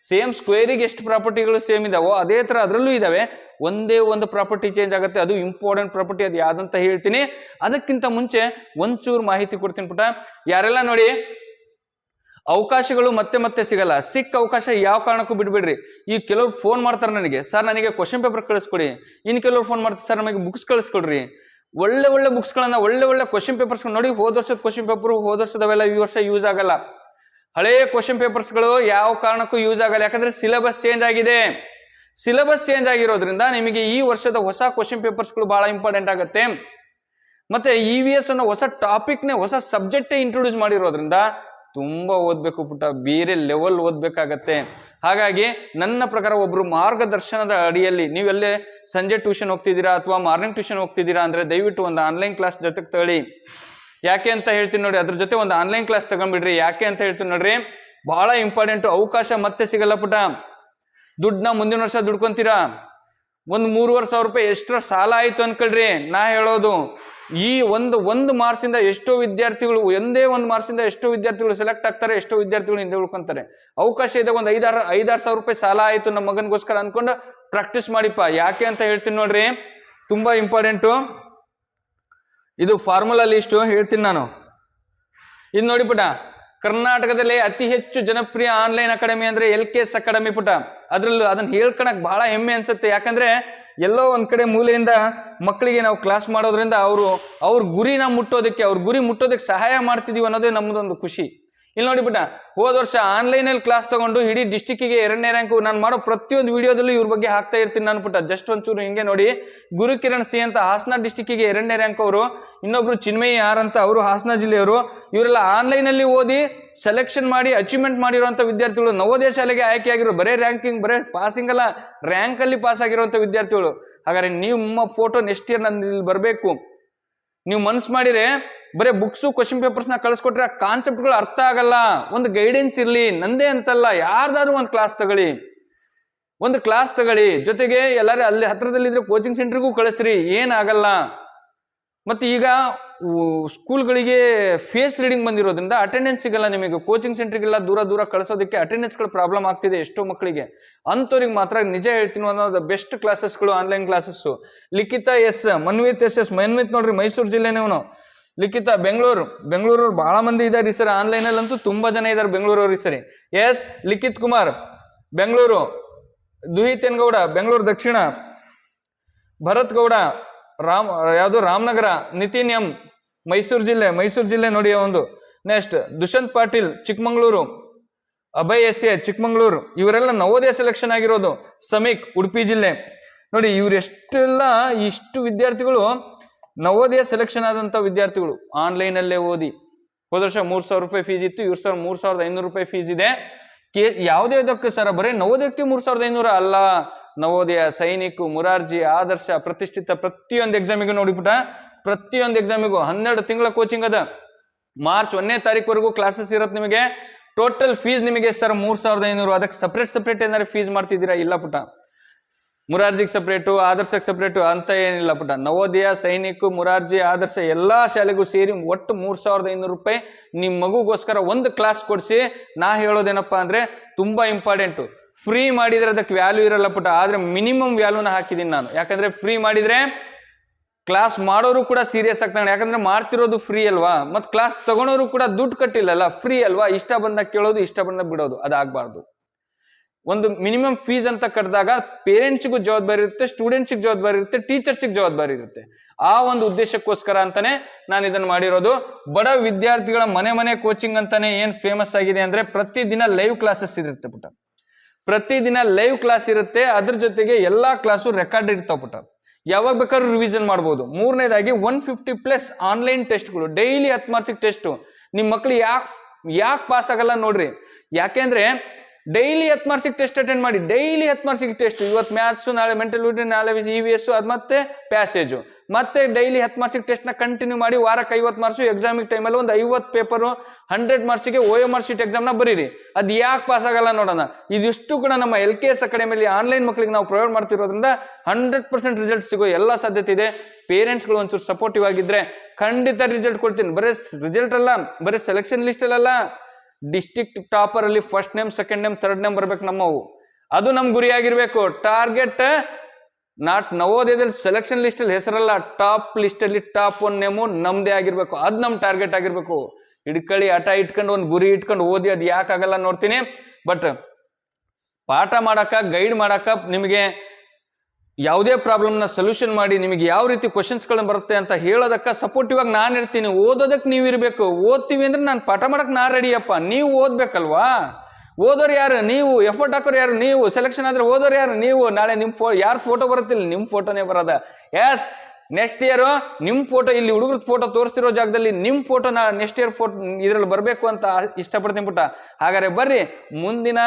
ಸೇಮ್ ಸ್ಕ್ವೇರಿಗೆ ಎಷ್ಟು ಪ್ರಾಪರ್ಟಿಗಳು ಸೇಮ್ ಇದಾವೋ ಅದೇ ತರ ಅದರಲ್ಲೂ ಇದಾವೆ. ಒಂದೇ ಒಂದು ಪ್ರಾಪರ್ಟಿ ಚೇಂಜ್ ಆಗುತ್ತೆ, ಅದು ಇಂಪಾರ್ಟೆಂಟ್ ಪ್ರಾಪರ್ಟಿ. ಅದು ಯಾವ್ದಂತ ಹೇಳ್ತೀನಿ. ಅದಕ್ಕಿಂತ ಮುಂಚೆ ಒಂಚೂರು ಮಾಹಿತಿ ಕೊಡ್ತೀನಿ ಪುಟ. ಯಾರೆಲ್ಲ ನೋಡಿ, ಅವಕಾಶಗಳು ಮತ್ತೆ ಸಿಗಲ್ಲ. ಸಿಕ್ಕ ಅವಕಾಶ ಯಾವ ಕಾರಣಕ್ಕೂ ಬಿಡ್ಬೇಡ್ರಿ. ಈ ಕೆಲವ್ರು ಫೋನ್ ಮಾಡ್ತಾರೆ ನನಗೆ, ಸರ್ ನನಗೆ ಕ್ವಶನ್ ಪೇಪರ್ ಕಳಿಸ್ಕೊಡಿ. ಇನ್ನು ಕೆಲವ್ರು ಫೋನ್ ಮಾಡ್ತಾರೆ, ಸರ್ ನಮಗೆ ಬುಕ್ಸ್ ಕಳಿಸ್ಕೊಡ್ರಿ. ಒಳ್ಳೆ ಬುಕ್ಸ್ಗಳನ್ನ, ಒಳ್ಳೆ ಕ್ವಶನ್ ಪೇಪರ್ಸ್ ನೋಡಿ. ಹೋದ ವರ್ಷದ ಕ್ವಶನ್ ಪೇಪರ್ ಹೋದ ವರ್ಷದವೆಲ್ಲ ಈ ವರ್ಷ ಯೂಸ್ ಆಗಲ್ಲ. ಹಳೆಯ ಕ್ವಶನ್ ಪೇಪರ್ಸ್ಗಳು ಯಾವ ಕಾರಣಕ್ಕೂ ಯೂಸ್ ಆಗಲ್ಲ. ಯಾಕಂದ್ರೆ ಸಿಲೆಬಸ್ ಚೇಂಜ್ ಆಗಿದೆ. ಸಿಲೆಬಸ್ ಚೇಂಜ್ ಆಗಿರೋದ್ರಿಂದ ನಿಮಗೆ ಈ ವರ್ಷದ ಹೊಸ ಕ್ವಶನ್ ಪೇಪರ್ಸ್ಗಳು ಬಹಳ ಇಂಪಾರ್ಟೆಂಟ್ ಆಗುತ್ತೆ. ಮತ್ತೆ EVS ಅನ್ನೋ ಹೊಸ ಟಾಪಿಕ್ನೇ, ಹೊಸ ಸಬ್ಜೆಕ್ಟೇ ಇಂಟ್ರೊಡ್ಯೂಸ್ ಮಾಡಿರೋದ್ರಿಂದ ತುಂಬಾ ಓದ್ಬೇಕು ಪುಟ್ಟ, ಬೇರೆ ಲೆವೆಲ್ ಓದ್ಬೇಕಾಗತ್ತೆ. ಹಾಗಾಗಿ ನನ್ನ ಪ್ರಕಾರ ಒಬ್ರು ಮಾರ್ಗದರ್ಶನದ ಅಡಿಯಲ್ಲಿ, ನೀವೆಲ್ಲೇ ಸಂಜೆ ಟ್ಯೂಷನ್ ಹೋಗ್ತಿದ್ದೀರಾ ಅಥವಾ ಮಾರ್ನಿಂಗ್ ಟ್ಯೂಷನ್ ಹೋಗ್ತಿದ್ದೀರಾ ಅಂದ್ರೆ ದಯವಿಟ್ಟು ಒಂದು ಆನ್ಲೈನ್ ಕ್ಲಾಸ್ ಜೊತೆಗೆ ತಗೊಳ್ಳಿ. ಯಾಕೆ ಅಂತ ಹೇಳ್ತೀನಿ ನೋಡಿ, ಅದ್ರ ಜೊತೆ ಒಂದು ಆನ್ಲೈನ್ ಕ್ಲಾಸ್ ತಗೊಂಡ್ಬಿಡ್ರಿ. ಯಾಕೆ ಅಂತ ಹೇಳ್ತೀನಿ ನೋಡ್ರಿ, ಬಹಳ ಇಂಪಾರ್ಟೆಂಟ್. ಅವಕಾಶ ಮತ್ತೆ ಸಿಗಲ್ಲ ಪುಟ. ದುಡ್ಡನ್ನ ಮುಂದಿನ ವರ್ಷ ದುಡ್ಕೊಂತೀರಾ, ಒಂದು 3,500 ರೂಪಾಯಿ ಎಕ್ಸ್ಟ್ರಾ ಸಾಲ ಆಯ್ತು ಅನ್ಕೊಳ್ರಿ. ನಾ ಹೇಳೋದು ಈ ಒಂದು ಮಾರ್ಕ್ಸಿಂದ ಎಷ್ಟೋ ವಿದ್ಯಾರ್ಥಿಗಳು, ಒಂದೇ ಒಂದು ಮಾರ್ಕ್ಸಿಂದ ಎಷ್ಟೋ ವಿದ್ಯಾರ್ಥಿಗಳು ಸೆಲೆಕ್ಟ್ ಆಗ್ತಾರೆ, ಎಷ್ಟೋ ವಿದ್ಯಾರ್ಥಿಗಳು ಹಿಂದೆ ಉಳ್ಕೊಂತಾರೆ. ಅವಕಾಶ ಇದೆ, ಒಂದು 5,000 ರೂಪಾಯಿ ಸಾಲ ಆಯ್ತು ನಮ್ಮ ಮಗನಿಗೋಸ್ಕರ ಅನ್ಕೊಂಡು ಪ್ರಾಕ್ಟೀಸ್ ಮಾಡಿಪ್ಪ. ಯಾಕೆ ಅಂತ ಹೇಳ್ತೀನಿ ನೋಡ್ರಿ, ತುಂಬಾ ಇಂಪಾರ್ಟೆಂಟು. ಇದು ಫಾರ್ಮುಲಾ ಲಿಸ್ಟ್ ಹೇಳ್ತೀನಿ ನಾನು. ಇದು ನೋಡಿ ಪುಟ, ಕರ್ನಾಟಕದಲ್ಲಿ ಅತಿ ಹೆಚ್ಚು ಜನಪ್ರಿಯ ಆನ್ಲೈನ್ ಅಕಾಡೆಮಿ ಅಂದ್ರೆ LKS ಅಕಾಡೆಮಿ ಪುಟ. ಅದ್ರಲ್ಲೂ ಅದನ್ನ ಹೇಳ್ಕೊಳಕ್ ಬಹಳ ಹೆಮ್ಮೆ ಅನ್ಸುತ್ತೆ. ಯಾಕಂದ್ರೆ ಎಲ್ಲೋ ಒಂದ್ ಕಡೆ ಮೂಲೆಯಿಂದ ಮಕ್ಕಳಿಗೆ ನಾವು ಕ್ಲಾಸ್ ಮಾಡೋದ್ರಿಂದ ಅವ್ರ ಗುರಿನ ಮುಟ್ಟೋದಕ್ಕೆ, ಅವ್ರ ಗುರಿ ಮುಟ್ಟೋದಕ್ಕೆ ಸಹಾಯ ಮಾಡ್ತಿದೀವಿ ಅನ್ನೋದೇ ನಮ್ದೊಂದು ಖುಷಿ. ಇಲ್ಲಿ ನೋಡಿ ಬಿಟ್ಟ, ಹೋದ ವರ್ಷ ಆನ್ಲೈನ್ ಅಲ್ಲಿ ಕ್ಲಾಸ್ ತಗೊಂಡು ಇಡೀ ಡಿಸ್ಟಿಕ್ಗೆ 2ನೇ ರ್ಯಾಂಕು. ನಾನು ಮಾಡೋ ಪ್ರತಿಯೊಂದು ವಿಡಿಯೋದಲ್ಲೂ ಇವ್ರ ಬಗ್ಗೆ ಹಾಕ್ತಾ ಇರ್ತೀನಿ ನಾನು ಪುಟ್ಟ. ಜಸ್ಟ್ ಒಂಚೂರು ಹಿಂಗೆ ನೋಡಿ, ಗುರುಕಿರಣ್ ಸಿ ಅಂತ ಹಾಸನ ಡಿಸ್ಟಿಕ್ಗೆ 2ನೇ ರ್ಯಾಂಕ್ ಅವರು, ಇನ್ನೊಬ್ರು ಚಿನ್ಮಯಿ ಆರ್ ಅಂತ ಅವರು ಹಾಸನ ಜಿಲ್ಲೆಯವರು. ಇವರೆಲ್ಲ ಆನ್ಲೈನ್ ಅಲ್ಲಿ ಓದಿ ಸೆಲೆಕ್ಷನ್ ಮಾಡಿ ಅಚೀವ್ಮೆಂಟ್ ಮಾಡಿರುವಂತ ವಿದ್ಯಾರ್ಥಿಗಳು, ನವೋದಯ ಶಾಲೆಗೆ ಆಯ್ಕೆ ಆಗಿರೋ, ಬರೇ ರ್ಯಾಂಕಿಂಗ್ ಬರೇ ಪಾಸಿಂಗ್ ಅಲ್ಲ, ರ್ಯಾಂಕ್ ಅಲ್ಲಿ ಪಾಸ್ ಆಗಿರುವಂತ ವಿದ್ಯಾರ್ಥಿಗಳು. ಹಾಗಾದ್ರೆ ನಿಮ್ಮ ಫೋಟೋ ನೆಕ್ಸ್ಟ್ ಇಯರ್ ನನ್ನ ಇಲ್ಲಿ ಬರಬೇಕು. ನೀವು ಮನ್ಸು ಮಾಡಿದ್ರೆ ಬರೇ ಬುಕ್ಸು ಕ್ವಶನ್ ಪೇಪರ್ಸ್ನ ಕಳಿಸ್ಕೊಟ್ರೆ ಆ ಕಾನ್ಸೆಪ್ಟ್ಗಳು ಅರ್ಥ ಆಗಲ್ಲ. ಒಂದು ಗೈಡೆನ್ಸ್ ಇರ್ಲಿ, ನಂದೇ ಅಂತಲ್ಲ, ಯಾರ್ದಾದ್ರು ಒಂದು ಕ್ಲಾಸ್ ತಗೊಳ್ಳಿ, ಜೊತೆಗೆ ಎಲ್ಲರೂ ಅಲ್ಲಿ ಹತ್ರದಲ್ಲಿದ್ರೆ ಕೋಚಿಂಗ್ ಸೆಂಟರ್ಗೂ ಕಳಿಸ್ರಿ, ಏನಾಗಲ್ಲ. ಮತ್ತೆ ಈಗ ಸ್ಕೂಲ್ಗಳಿಗೆ ಫೇಸ್ ರೀಡಿಂಗ್ ಬಂದಿರೋದ್ರಿಂದ ಅಟೆಂಡೆನ್ಸ್ ಸಿಗಲ್ಲ ನಿಮಗೆ. ಕೋಚಿಂಗ್ ಸೆಂಟರ್ಗೆಲ್ಲ ದೂರ ಕಳಿಸೋದಕ್ಕೆ ಅಟೆಂಡೆನ್ಸ್ಗಳು ಪ್ರಾಬ್ಲಮ್ ಆಗ್ತಿದೆ ಎಷ್ಟೋ ಮಕ್ಕಳಿಗೆ. ಅಂಥವ್ರಿಗೆ ಮಾತ್ರ ನಿಜ ಹೇಳ್ತೀನಿ, ಅನ್ನೋದು ಬೆಸ್ಟ್ ಕ್ಲಾಸಸ್ಗಳು ಆನ್ಲೈನ್ ಕ್ಲಾಸಸ್ಸು. ಲಿಖಿತ ಎಸ್, ಮನ್ವಿತ್ ಎಸ್. ಮನ್ವಿತ್ ನೋಡ್ರಿ ಮೈಸೂರು ಜಿಲ್ಲೆನೇವನು. ಲಿಖಿತ ಬೆಂಗಳೂರು ಬಹಳ ಮಂದಿ ಇದ್ದಾರೆ ಈ ಸರಿ. ಆನ್ಲೈನ್ ಅಲ್ಲಂತೂ ತುಂಬಾ ಜನ ಇದ್ದಾರೆ ಬೆಂಗಳೂರವ್ರು ಈ ಸರಿ. ಎಸ್ ಲಿಖಿತ್ ಕುಮಾರ್ ಬೆಂಗಳೂರು, ದುಹಿತೇನ್ ಗೌಡ ಬೆಂಗಳೂರು ದಕ್ಷಿಣ, ಭರತ್ ಗೌಡ ರಾಮನಗರ, ನಿತಿನ್ ಎಂ ಮೈಸೂರು ಜಿಲ್ಲೆ ನೋಡಿ ಒಂದು. Next Dushyant Patil Chikmagalur, Abhay S.A. Chikmagalur. ಇವರೆಲ್ಲ ನವೋದಯ ಸೆಲೆಕ್ಷನ್ ಆಗಿರೋದು. ಸಮೀಕ್ ಉಡುಪಿ ಜಿಲ್ಲೆ. ನೋಡಿ ಇಷ್ಟು ವಿದ್ಯಾರ್ಥಿಗಳು ನವೋದಯ ಸೆಲೆಕ್ಷನ್ ಆದಂತ ವಿದ್ಯಾರ್ಥಿಗಳು ಆನ್ಲೈನ್ ಅಲ್ಲೇ ಓದಿ. ಹೋದ ವರ್ಷ 3,000 ರೂಪಾಯಿ ಫೀಸ್ ಇತ್ತು, ಇವ್ರ 3,500 ರೂಪಾಯಿ ಫೀಸ್ ಇದೆ. ಯಾವುದೇದಕ್ಕೆ ಸರ ಬರೀ ನವೋದಯಕ್ಕೆ 3,500 ಅಲ್ಲ, ನವೋದಯ, ಸೈನಿಕ್, ಮುರಾರ್ಜಿ, ಆದರ್ಶ, ಪ್ರತಿಷ್ಠಿತ ಪ್ರತಿಯೊಂದು ಎಕ್ಸಾಮಿಗೂ ನೋಡಿಬಿಟ್ಟ, ಪ್ರತಿಯೊಂದು ಎಕ್ಸಾಮಿಗೂ 12 ತಿಂಗಳ ಕೋಚಿಂಗ್ ಅದ. ಮಾರ್ಚ್ 1ನೇ ತಾರೀಕುವರೆಗೂ ಕ್ಲಾಸಸ್ ಇರತ್ತೆ ನಿಮಗೆ. ಟೋಟಲ್ ಫೀಸ್ ನಿಮಗೆ ಸರ್ 3,500. ಅದಕ್ಕೆ ಸಪ್ರೇಟ್ ಏನಾದ್ರು ಫೀಸ್ ಮಾಡ್ತಿದ್ದೀರಾ? ಇಲ್ಲ ಪುಟ. ಮುರಾರ್ಜಿಗೆ ಸಪ್ರೇಟು, ಆದರ್ಶಕ್ಕೆ ಸಪ್ರೇಟು ಅಂತ ಏನಿಲ್ಲ ಪುಟ. ನವೋದಯ, ಸೈನಿಕ್, ಮುರಾರ್ಜಿ, ಆದರ್ಶ ಎಲ್ಲಾ ಶಾಲೆಗೂ ಸೇರಿ ಒಟ್ಟು 3,500 ರೂಪಾಯಿ ನಿಮ್ಮ ಮಗುಗೋಸ್ಕರ ಒಂದು ಕ್ಲಾಸ್ ಕೊಡಿಸಿ. ನಾ ಹೇಳೋದೇನಪ್ಪಾ ಅಂದ್ರೆ ತುಂಬಾ ಇಂಪಾರ್ಟೆಂಟು. ಫ್ರೀ ಮಾಡಿದ್ರೆ ಅದಕ್ಕೆ ವ್ಯಾಲ್ಯೂ ಇರಲ್ಲ ಪುಟ, ಆದ್ರೆ ಮಿನಿಮಮ್ ವ್ಯಾಲ್ಯೂನ ಹಾಕಿದ್ದೀನಿ ನಾನು. ಯಾಕಂದ್ರೆ ಫ್ರೀ ಮಾಡಿದ್ರೆ ಕ್ಲಾಸ್ ಮಾಡೋರು ಕೂಡ ಸೀರಿಯಸ್ ಆಗ್ತಾನೆ. ಯಾಕಂದ್ರೆ ಮಾಡ್ತಿರೋದು ಫ್ರೀ ಅಲ್ವಾ, ಮತ್ ಕ್ಲಾಸ್ ತಗೊಳೋರು ಕೂಡ ದುಡ್ಡು ಕಟ್ಟಿಲ್ಲಲ್ಲ, ಫ್ರೀ ಅಲ್ವಾ. ಇಷ್ಟ ಬಂದಾಗ ಕೇಳೋದು, ಇಷ್ಟ ಬಂದಾಗ ಬಿಡೋದು, ಅದಾಗಬಾರ್ದು. ಒಂದು ಮಿನಿಮಮ್ ಫೀಸ್ ಅಂತ ಕಟ್ಟಿದಾಗ ಪೇರೆಂಟ್ಸ್ಗೂ ಜವಾಬ್ದಾರಿ ಇರುತ್ತೆ, ಸ್ಟೂಡೆಂಟ್ಸಿಗೆ ಜವಾಬ್ದಾರಿ ಇರುತ್ತೆ, ಟೀಚರ್ಸಿಗೆ ಜವಾಬ್ದಾರಿ ಇರುತ್ತೆ. ಆ ಒಂದು ಉದ್ದೇಶಕ್ಕೋಸ್ಕರ ಅಂತಾನೆ ನಾನು ಇದನ್ನ ಮಾಡಿರೋದು. ಬಡ ವಿದ್ಯಾರ್ಥಿಗಳ ಮನೆ ಕೋಚಿಂಗ್ ಅಂತಾನೆ ಏನ್ ಫೇಮಸ್ ಆಗಿದೆ ಅಂದ್ರೆ ಪ್ರತಿದಿನ ಲೈವ್ ಕ್ಲಾಸಸ್ ಇರುತ್ತೆ ಪುಟ. ಪ್ರತಿದಿನ ಲೈವ್ ಕ್ಲಾಸ್ ಇರುತ್ತೆ, ಅದ್ರ ಜೊತೆಗೆ ಎಲ್ಲಾ ಕ್ಲಾಸು ರೆಕಾರ್ಡ್ ಇರ್ತಾವ ಪುಟ. ಯಾವಾಗ ಬೇಕಾದ್ರೂ ರಿವಿಷನ್ ಮಾಡ್ಬೋದು. 3ನೇದಾಗಿ 150+ ಆನ್ಲೈನ್ ಟೆಸ್ಟ್ಗಳು, ಡೈಲಿ 10 ಮಾರ್ಕ್ಸಿಗೆ ಟೆಸ್ಟ್. ನಿಮ್ಮ ಮಕ್ಳು ಯಾಕೆ ಪಾಸ್ ಆಗಲ್ಲ ನೋಡ್ರಿ. ಯಾಕೆಂದ್ರೆ ಡೈಲಿ 10 ಮಾರ್ಕ್ಸಿಗೆ ಟೆಸ್ಟ್ ಅಟೆಂಡ್ ಮಾಡಿ. ಡೈಲಿ 10 ಮಾರ್ಕ್ಸಿಗೆ ಟೆಸ್ಟ್. ಇವತ್ತು ಮ್ಯಾಥ್ಸ್, ನಾಳೆ ಮೆಂಟಲ್, ನಾಳೆ EVS, ಅದು ಮತ್ತೆ ಪ್ಯಾಸೇಜು, ಮತ್ತೆ ಡೈಲಿ 10 ಮಾರ್ಕ್ಸಿಗೆ ಟೆಸ್ಟ್ ನ ಕಂಟಿನ್ಯೂ ಮಾಡಿ. ವಾರಕ್ಕೆ 50 ಮಾರ್ಕ್ಸು. ಎಕ್ಸಾಮಿಕ್ ಟೈಮಲ್ಲಿ ಒಂದು 50 ಪೇಪರು 100 ಮಾರ್ಕ್ಸಿಗೆ OMR ಶೀಟ್ ಎಕ್ಸಾಮ್ ನ ಬರೀರಿ. ಅದು ಯಾಕೆ ಪಾಸ್ ಆಗಲ್ಲ ನೋಡೋಣ. ಇದಿಷ್ಟು ಕೂಡ ನಮ್ಮ LKS ಅಕಾಡೆಮಿಯಲ್ಲಿ ಆನ್ಲೈನ್ ಮಕ್ಕಳಿಗೆ ನಾವು ಪ್ರೊವೈಡ್ ಮಾಡ್ತಿರೋದ್ರಿಂದ 100% ರಿಸಲ್ಟ್ ಸಿಗೋ ಎಲ್ಲ ಸಾಧ್ಯತೆ ಇದೆ. ಪೇರೆಂಟ್ಸ್ಗಳು ಒಂಚೂರು ಸಪೋರ್ಟಿವ್ ಆಗಿದ್ರೆ ಖಂಡಿತ ರಿಸಲ್ಟ್ ಕೊಡ್ತೀನಿ. ಬರೀ ರಿಸಲ್ಟ್ ಅಲ್ಲ, ಬರೀ ಸೆಲೆಕ್ಷನ್ ಲಿಸ್ಟ್ ಅಲ್ಲ, ಡಿಸ್ಟ್ರಿಕ್ಟ್ ಟಾಪರ್ ಅಲ್ಲಿ 1st name, 2nd name, 3rd name ಬರ್ಬೇಕು ನಮ್ಮವು. ಅದು ನಮ್ ಗುರಿ ಆಗಿರ್ಬೇಕು. ಟಾರ್ಗೆಟ್ ನಾಟ್ ನವೋದಯದಲ್ಲಿ ಸೆಲೆಕ್ಷನ್ ಲಿಸ್ಟ್ ಅಲ್ಲಿ ಹೆಸರಲ್ಲ, ಟಾಪ್ ಲಿಸ್ಟ್ ಅಲ್ಲಿ ಟಾಪ್ 1 ನೇಮು ನಮ್ದೇ ಆಗಿರ್ಬೇಕು. ಅದ್ ನಮ್ ಟಾರ್ಗೆಟ್ ಆಗಿರ್ಬೇಕು. ಹಿಡ್ಕಳಿ ಹಠ ಇಟ್ಕೊಂಡು ಒಂದು ಗುರಿ ಇಟ್ಕೊಂಡು ಓದಿ ಅದು ಯಾಕಾಗಲ್ಲ ನೋಡ್ತೀನಿ. ಬಟ್ ಪಾಠ ಮಾಡಾಕ, ಗೈಡ್ ಮಾಡಾಕ, ನಿಮಗೆ ಯಾವುದೇ ಪ್ರಾಬ್ಲಮ್ನ ಸೊಲ್ಯೂಷನ್ ಮಾಡಿ ನಿಮಗೆ ಯಾವ ರೀತಿ ಕ್ವಶನ್ಸ್ಗಳನ್ನ ಬರುತ್ತೆ ಅಂತ ಹೇಳೋದಕ್ಕ ಸಪೋರ್ಟಿವ್ ಆಗಿ ನಾನು ಇರ್ತೀನಿ. ಓದೋದಕ್ಕೆ ನೀವು ಇರಬೇಕು. ಓದ್ತೀವಿ ಅಂದ್ರೆ ನಾನು ಪಾಠ ಮಾಡಕ್ ನಾ ರೆಡಿಯಪ್ಪ. ನೀವು ಓದ್ಬೇಕಲ್ವಾ. ಓದೋರು ಯಾರು? ನೀವು. ಎಫರ್ಟ್ ಹಾಕೋರು ಯಾರು? ನೀವು. ಸೆಲೆಕ್ಷನ್ ಆದ್ರೆ ಓದೋರು ಯಾರು? ನೀವು. ನಾಳೆ ನಿಮ್ಮ ಯಾರು ಫೋಟೋ ಬರುತ್ತಿಲ್ಲ, ನಿಮ್ಮ ಫೋಟೋನೇ ಬರೋದ. ಎಸ್, ನೆಕ್ಸ್ಟ್ ಇಯರ್ ನಿಮ್ಮ ಫೋಟೋ, ಇಲ್ಲಿ ಹುಡುಗರ ಫೋಟೋ ತೋರಿಸ್ತಿರೋ ಜಾಗದಲ್ಲಿ ನಿಮ್ಮ ಫೋಟೋ ನೆಕ್ಸ್ಟ್ ಇಯರ್ ಫೋಟೋ ಇದ್ರಲ್ಲಿ ಬರಬೇಕು ಅಂತ ಇಷ್ಟಪಡ್ತೀನಿ ಪುಟ್ಟ. ಹಾಗಾದ್ರೆ ಬರ್ರಿ, ಮುಂದಿನ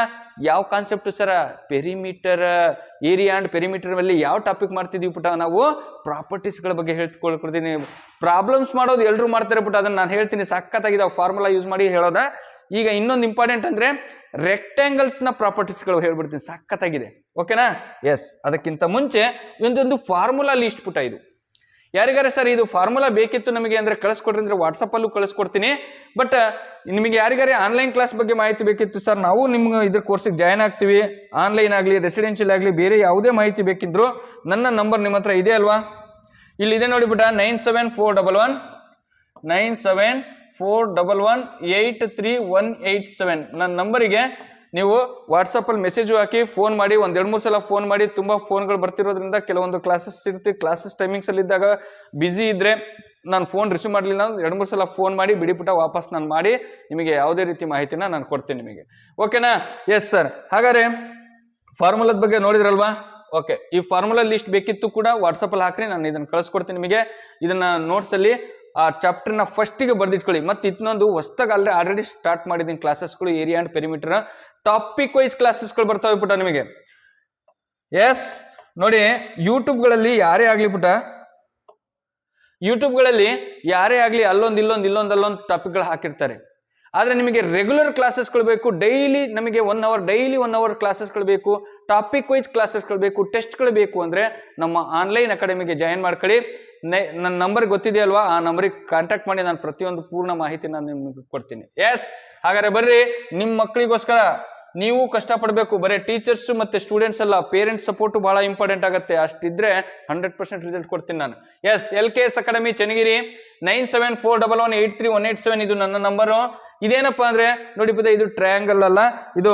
ಯಾವ concept sir? Perimeter, area and perimeter ಮೇಲೆ ಯಾವ ಟಾಪಿಕ್ ಮಾಡ್ತಿದೀವಿ ಪುಟ್ಟ? ನಾವು ಪ್ರಾಪರ್ಟೀಸ್ಗಳ ಬಗ್ಗೆ ಹೇಳ್ಕೊಳ್ಕೊಡ್ತೀನಿ. ಪ್ರಾಬ್ಲಮ್ಸ್ ಮಾಡೋದು ಎಲ್ಲರೂ ಮಾಡ್ತಾರೆ ಪುಟ್ಟ, ಅದನ್ನ ನಾನು ಹೇಳ್ತೀನಿ. ಸಖತ್ತಾಗಿದೆ ಫಾರ್ಮುಲಾ ಯೂಸ್ ಮಾಡಿ ಹೇಳೋದ. ಈಗ ಇನ್ನೊಂದು ಇಂಪಾರ್ಟೆಂಟ್ ಅಂದ್ರೆ ರೆಕ್ಟ್ಯಾಂಗಲ್ಸ್ ನ ಪ್ರಾಪರ್ಟೀಸ್ಗಳು ಹೇಳ್ಬಿಡ್ತೀನಿ, ಸಖತ್ತಾಗಿದೆ. ಓಕೆನಾ? ಎಸ್, ಅದಕ್ಕಿಂತ ಮುಂಚೆ ಒಂದೊಂದು ಫಾರ್ಮುಲಾ ಲಿಸ್ಟ್ ಪುಟ. ಇದು ಯಾರಿಗಾರೆ ಸರ್ ಇದು ಫಾರ್ಮುಲಾ ಬೇಕಿತ್ತು ನಮಗೆ ಅಂದ್ರೆ ಕಳಿಸ್ಕೊಡ್ರಿ ಅಂದ್ರೆ ವಾಟ್ಸಪ್ ಅಲ್ಲೂ ಕಳಿಸ್ಕೊಡ್ತೀನಿ. ಬಟ್ ನಿಮಗೆ ಯಾರಿಗಾರೆ ಆನ್ಲೈನ್ ಕ್ಲಾಸ್ ಬಗ್ಗೆ ಮಾಹಿತಿ ಬೇಕಿತ್ತು ಸರ್, ನಾವು ನಿಮ್ಗೆ ಇದ್ರ ಕೋರ್ಸಿಗೆ ಜಾಯ್ನ್ ಆಗ್ತೀವಿ, ಆನ್ಲೈನ್ ಆಗಲಿ ರೆಸಿಡೆನ್ಷಿಯಲ್ ಆಗಲಿ ಬೇರೆ ಯಾವುದೇ ಮಾಹಿತಿ ಬೇಕಿದ್ರು ನನ್ನ ನಂಬರ್ ನಿಮ್ಮ ಹತ್ರ ಇದೆ ಅಲ್ವಾ, ಇಲ್ಲಿದೆ ನೋಡಿ ಬಿಟ್ಟ, 9741 ನನ್ನ ನಂಬರಿಗೆ ನೀವು ವಾಟ್ಸಪ್ ಅಲ್ಲಿ ಮೆಸೇಜ್ ಹಾಕಿ ಫೋನ್ ಮಾಡಿ, ಒಂದ್ 2-3 ಸಲ ಫೋನ್ ಮಾಡಿ. ತುಂಬಾ ಫೋನ್ಗಳು ಬರ್ತಿರೋದ್ರಿಂದ ಕೆಲವೊಂದು ಕ್ಲಾಸಸ್ ಇರ್ತೀವಿ, ಕ್ಲಾಸಸ್ ಟೈಮಿಂಗ್ಸ್ ಅಲ್ಲಿ ಇದ್ದಾಗ ಬಿಸಿ ಇದ್ರೆ ನಾನು ಫೋನ್ ರಿಸೀವ್ ಮಾಡಲಿಲ್ಲ ಅಂದ್ರೆ 2-3 ಸಲ ಫೋನ್ ಮಾಡಿ ಬಿಡಿಪುಟ ವಾಪಸ್ ನಾನು ಮಾಡಿ ನಿಮಗೆ ಯಾವುದೇ ರೀತಿ ಮಾಹಿತಿನ ನಾನು ಕೊಡ್ತೀನಿ ನಿಮಗೆ. ಓಕೆನಾ? S sir. ಹಾಗಾದ್ರೆ ಫಾರ್ಮುಲಾದ ಬಗ್ಗೆ ನೋಡಿದ್ರಲ್ವಾ? ಓಕೆ, ಈ ಫಾರ್ಮುಲಾ ಲಿಸ್ಟ್ ಬೇಕಿತ್ತು ಕೂಡ ವಾಟ್ಸಪ್ ಅಲ್ಲಿ ಹಾಕ್ರಿ, ನಾನು ಇದನ್ನ ಕಳಿಸ್ಕೊಡ್ತೀನಿ ನಿಮಗೆ. ಇದನ್ನ ನೋಟ್ಸ್ ಅಲ್ಲಿ ಆ ಚಾಪ್ಟರ್ನ ಫಸ್ಟಿಗೆ ಬರ್ದಿಟ್ಕೊಳ್ಳಿ. ಮತ್ತೆ ಇನ್ನೊಂದು ಹೊಸದಾಗಿ ಆಲ್ರೆಡಿ ಸ್ಟಾರ್ಟ್ ಮಾಡಿದ್ದೀನಿ ಕ್ಲಾಸಸ್ಗಳು, area and perimeter topic wise ಕ್ಲಾಸಸ್ಗಳು ಬರ್ತಾವೆ ಪುಟ ನಿಮಗೆ. ಎಸ್ ನೋಡಿ, ಯೂಟ್ಯೂಬ್ಗಳಲ್ಲಿ ಯಾರೇ ಆಗ್ಲಿ ಪುಟ, ಯೂಟ್ಯೂಬ್ಗಳಲ್ಲಿ ಯಾರೇ ಆಗ್ಲಿ ಅಲ್ಲೊಂದು ಟಾಪಿಕ್ಗಳು ಹಾಕಿರ್ತಾರೆ. ಆದ್ರೆ ನಿಮಗೆ ರೆಗ್ಯುಲರ್ ಕ್ಲಾಸಸ್ಗಳು ಬೇಕು, ಡೈಲಿ ನಮಗೆ 1 ಅವರ್ ಕ್ಲಾಸಸ್ಗಳು ಬೇಕು, ಟಾಪಿಕ್ ವೈಸ್ ಕ್ಲಾಸಸ್ಗಳು ಬೇಕು, ಟೆಸ್ಟ್ಗಳು ಬೇಕು ಅಂದ್ರೆ ನಮ್ಮ ಆನ್ಲೈನ್ ಅಕಾಡೆಮಿಗೆ ಜಾಯಿನ್ ಮಾಡ್ಕೊಳ್ಳಿ. ನನ್ನ ನಂಬರ್ ಗೊತ್ತಿದೆಯಲ್ವಾ, ಆ ನಂಬರಿಗೆ ಕಾಂಟ್ಯಾಕ್ಟ್ ಮಾಡಿ, ನಾನು ಪ್ರತಿಯೊಂದು ಪೂರ್ಣ ಮಾಹಿತಿ ನಾನು ನಿಮ್ಗೆ ಕೊಡ್ತೀನಿ. ಎಸ್, ಹಾಗಾದ್ರೆ ಬರ್ರಿ, ನಿಮ್ಮ ಮಕ್ಕಳಿಗೋಸ್ಕರ ನೀವು ಕಷ್ಟಪಡಬೇಕು. ಬರೀ ಟೀಚರ್ಸ್ ಮತ್ತೆ ಸ್ಟೂಡೆಂಟ್ಸ್ ಅಲ್ಲ, ಪೇರೆಂಟ್ಸ್ ಸಪೋರ್ಟ್ ಬಹಳ ಇಂಪಾರ್ಟೆಂಟ್ ಆಗುತ್ತೆ. ಅಷ್ಟಿದ್ರೆ 100% ರಿಸಲ್ಟ್ ಕೊಡ್ತೀನಿ ನಾನು. ಎಸ್, LKS ಅಕಾಡೆಮಿ ಚನ್ನಗಿರಿ 9741183187 ಇದು ನನ್ನ ನಂಬರು. ಇದೇನಪ್ಪಾ ಅಂದ್ರೆ ನೋಡಿ ಪುಟ, ಇದು ಟ್ರಯಾಂಗಲ್ ಅಲ್ಲ, ಇದು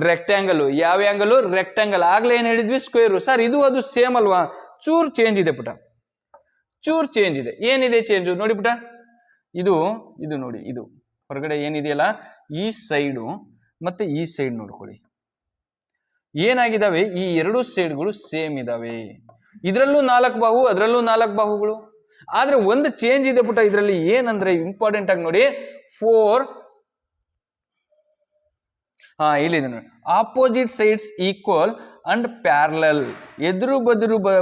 ರೆಕ್ಟ್ಯಾಂಗಲ್. ಯಾವ ಆಂಗಲ್? ರೆಕ್ಟ್ಯಾಂಗಲ್. ಆಗ್ಲೇ ಏನ್ ಹೇಳಿದ್ವಿ? ಸ್ಕ್ವೇರ್. ಸರ್ ಇದು ಅದು ಸೇಮ್ ಅಲ್ವಾ? ಚೂರ್ ಚೇಂಜ್ ಇದೆ ಪುಟ, ಚೂರ್ ಚೇಂಜ್ ಇದೆ. ಏನಿದೆ ಚೇಂಜ್ ನೋಡಿ ಪುಟ, ಇದು ನೋಡಿ, ಇದು ಹೊರಗಡೆ ಏನಿದೆಯಲ್ಲ ಈ ಸೈಡು ಮತ್ತೆ ಈ ಸೈಡ್ ನೋಡ್ಕೊಳ್ಳಿ, ಏನಾಗಿದ್ದಾವೆ? ಈ 2 ಸೈಡ್ಗಳು ಸೇಮ್ ಇದಾವೆ. ಇದರಲ್ಲೂ 4 ಬಾಹು, ಅದರಲ್ಲೂ 4 ಬಾಹುಗಳು. ಆದ್ರೆ ಒಂದು ಚೇಂಜ್ ಇದೆ ಪುಟ ಇದರಲ್ಲಿ. ಏನಂದ್ರೆ ಇಂಪಾರ್ಟೆಂಟ್ ಆಗಿ ನೋಡಿ, 4 ಇಲ್ಲಿದೆ ನೋಡಿ, opposite sides equal and parallel. ಎದುರು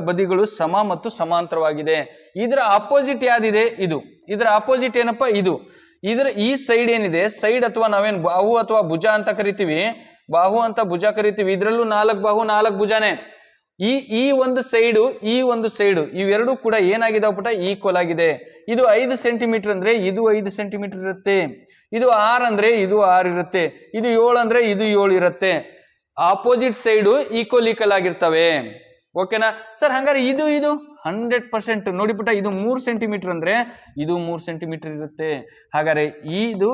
ಬದಿಗಳು ಸಮ ಮತ್ತು ಸಮಾಂತರವಾಗಿದೆ. ಇದರ ಆಪೋಸಿಟ್ ಯಾವ್ದಿದೆ? ಇದು. ಇದರ ಆಪೋಸಿಟ್ ಏನಪ್ಪಾ? ಇದು. ಇದರ ಈ ಸೈಡ್ ಏನಿದೆ, ಸೈಡ್ ಅಥವಾ ನಾವೇನ್ ಬಾಹು ಅಥವಾ ಭುಜ ಅಂತ ಕರಿತೀವಿ, ಬಾಹು ಅಂತ ಭುಜ ಕರಿತೀವಿ. ಇದ್ರಲ್ಲೂ 4 ಬಾಹು 4 ಭುಜಾನೆ. ಈ ಒಂದು ಸೈಡು ಇವೆರಡೂ ಕೂಡ ಏನಾಗಿದಾವ ಪುಟ? ಈಕ್ವಲ್ ಆಗಿದೆ. ಇದು 5 ಸೆಂಟಿಮೀಟರ್ ಅಂದ್ರೆ ಇದು 5 ಸೆಂಟಿಮೀಟರ್ ಇರುತ್ತೆ. ಇದು 6 ಅಂದ್ರೆ ಇದು 6 ಇರುತ್ತೆ. ಇದು 7 ಅಂದ್ರೆ ಇದು 7 ಇರುತ್ತೆ. ಆಪೋಸಿಟ್ ಸೈಡು ಈಕ್ವಲ್ ಆಗಿರ್ತವೆ. ಓಕೆನಾ ಸರ್? ಹಂಗಾರೆ ಇದು 100% ನೋಡಿ ಪುಟ, ಇದು 3 ಸೆಂಟಿಮೀಟರ್ ಅಂದ್ರೆ ಇದು 3 ಸೆಂಟಿಮೀಟರ್ ಇರುತ್ತೆ. ಹಾಗಾದ್ರೆ ಇದು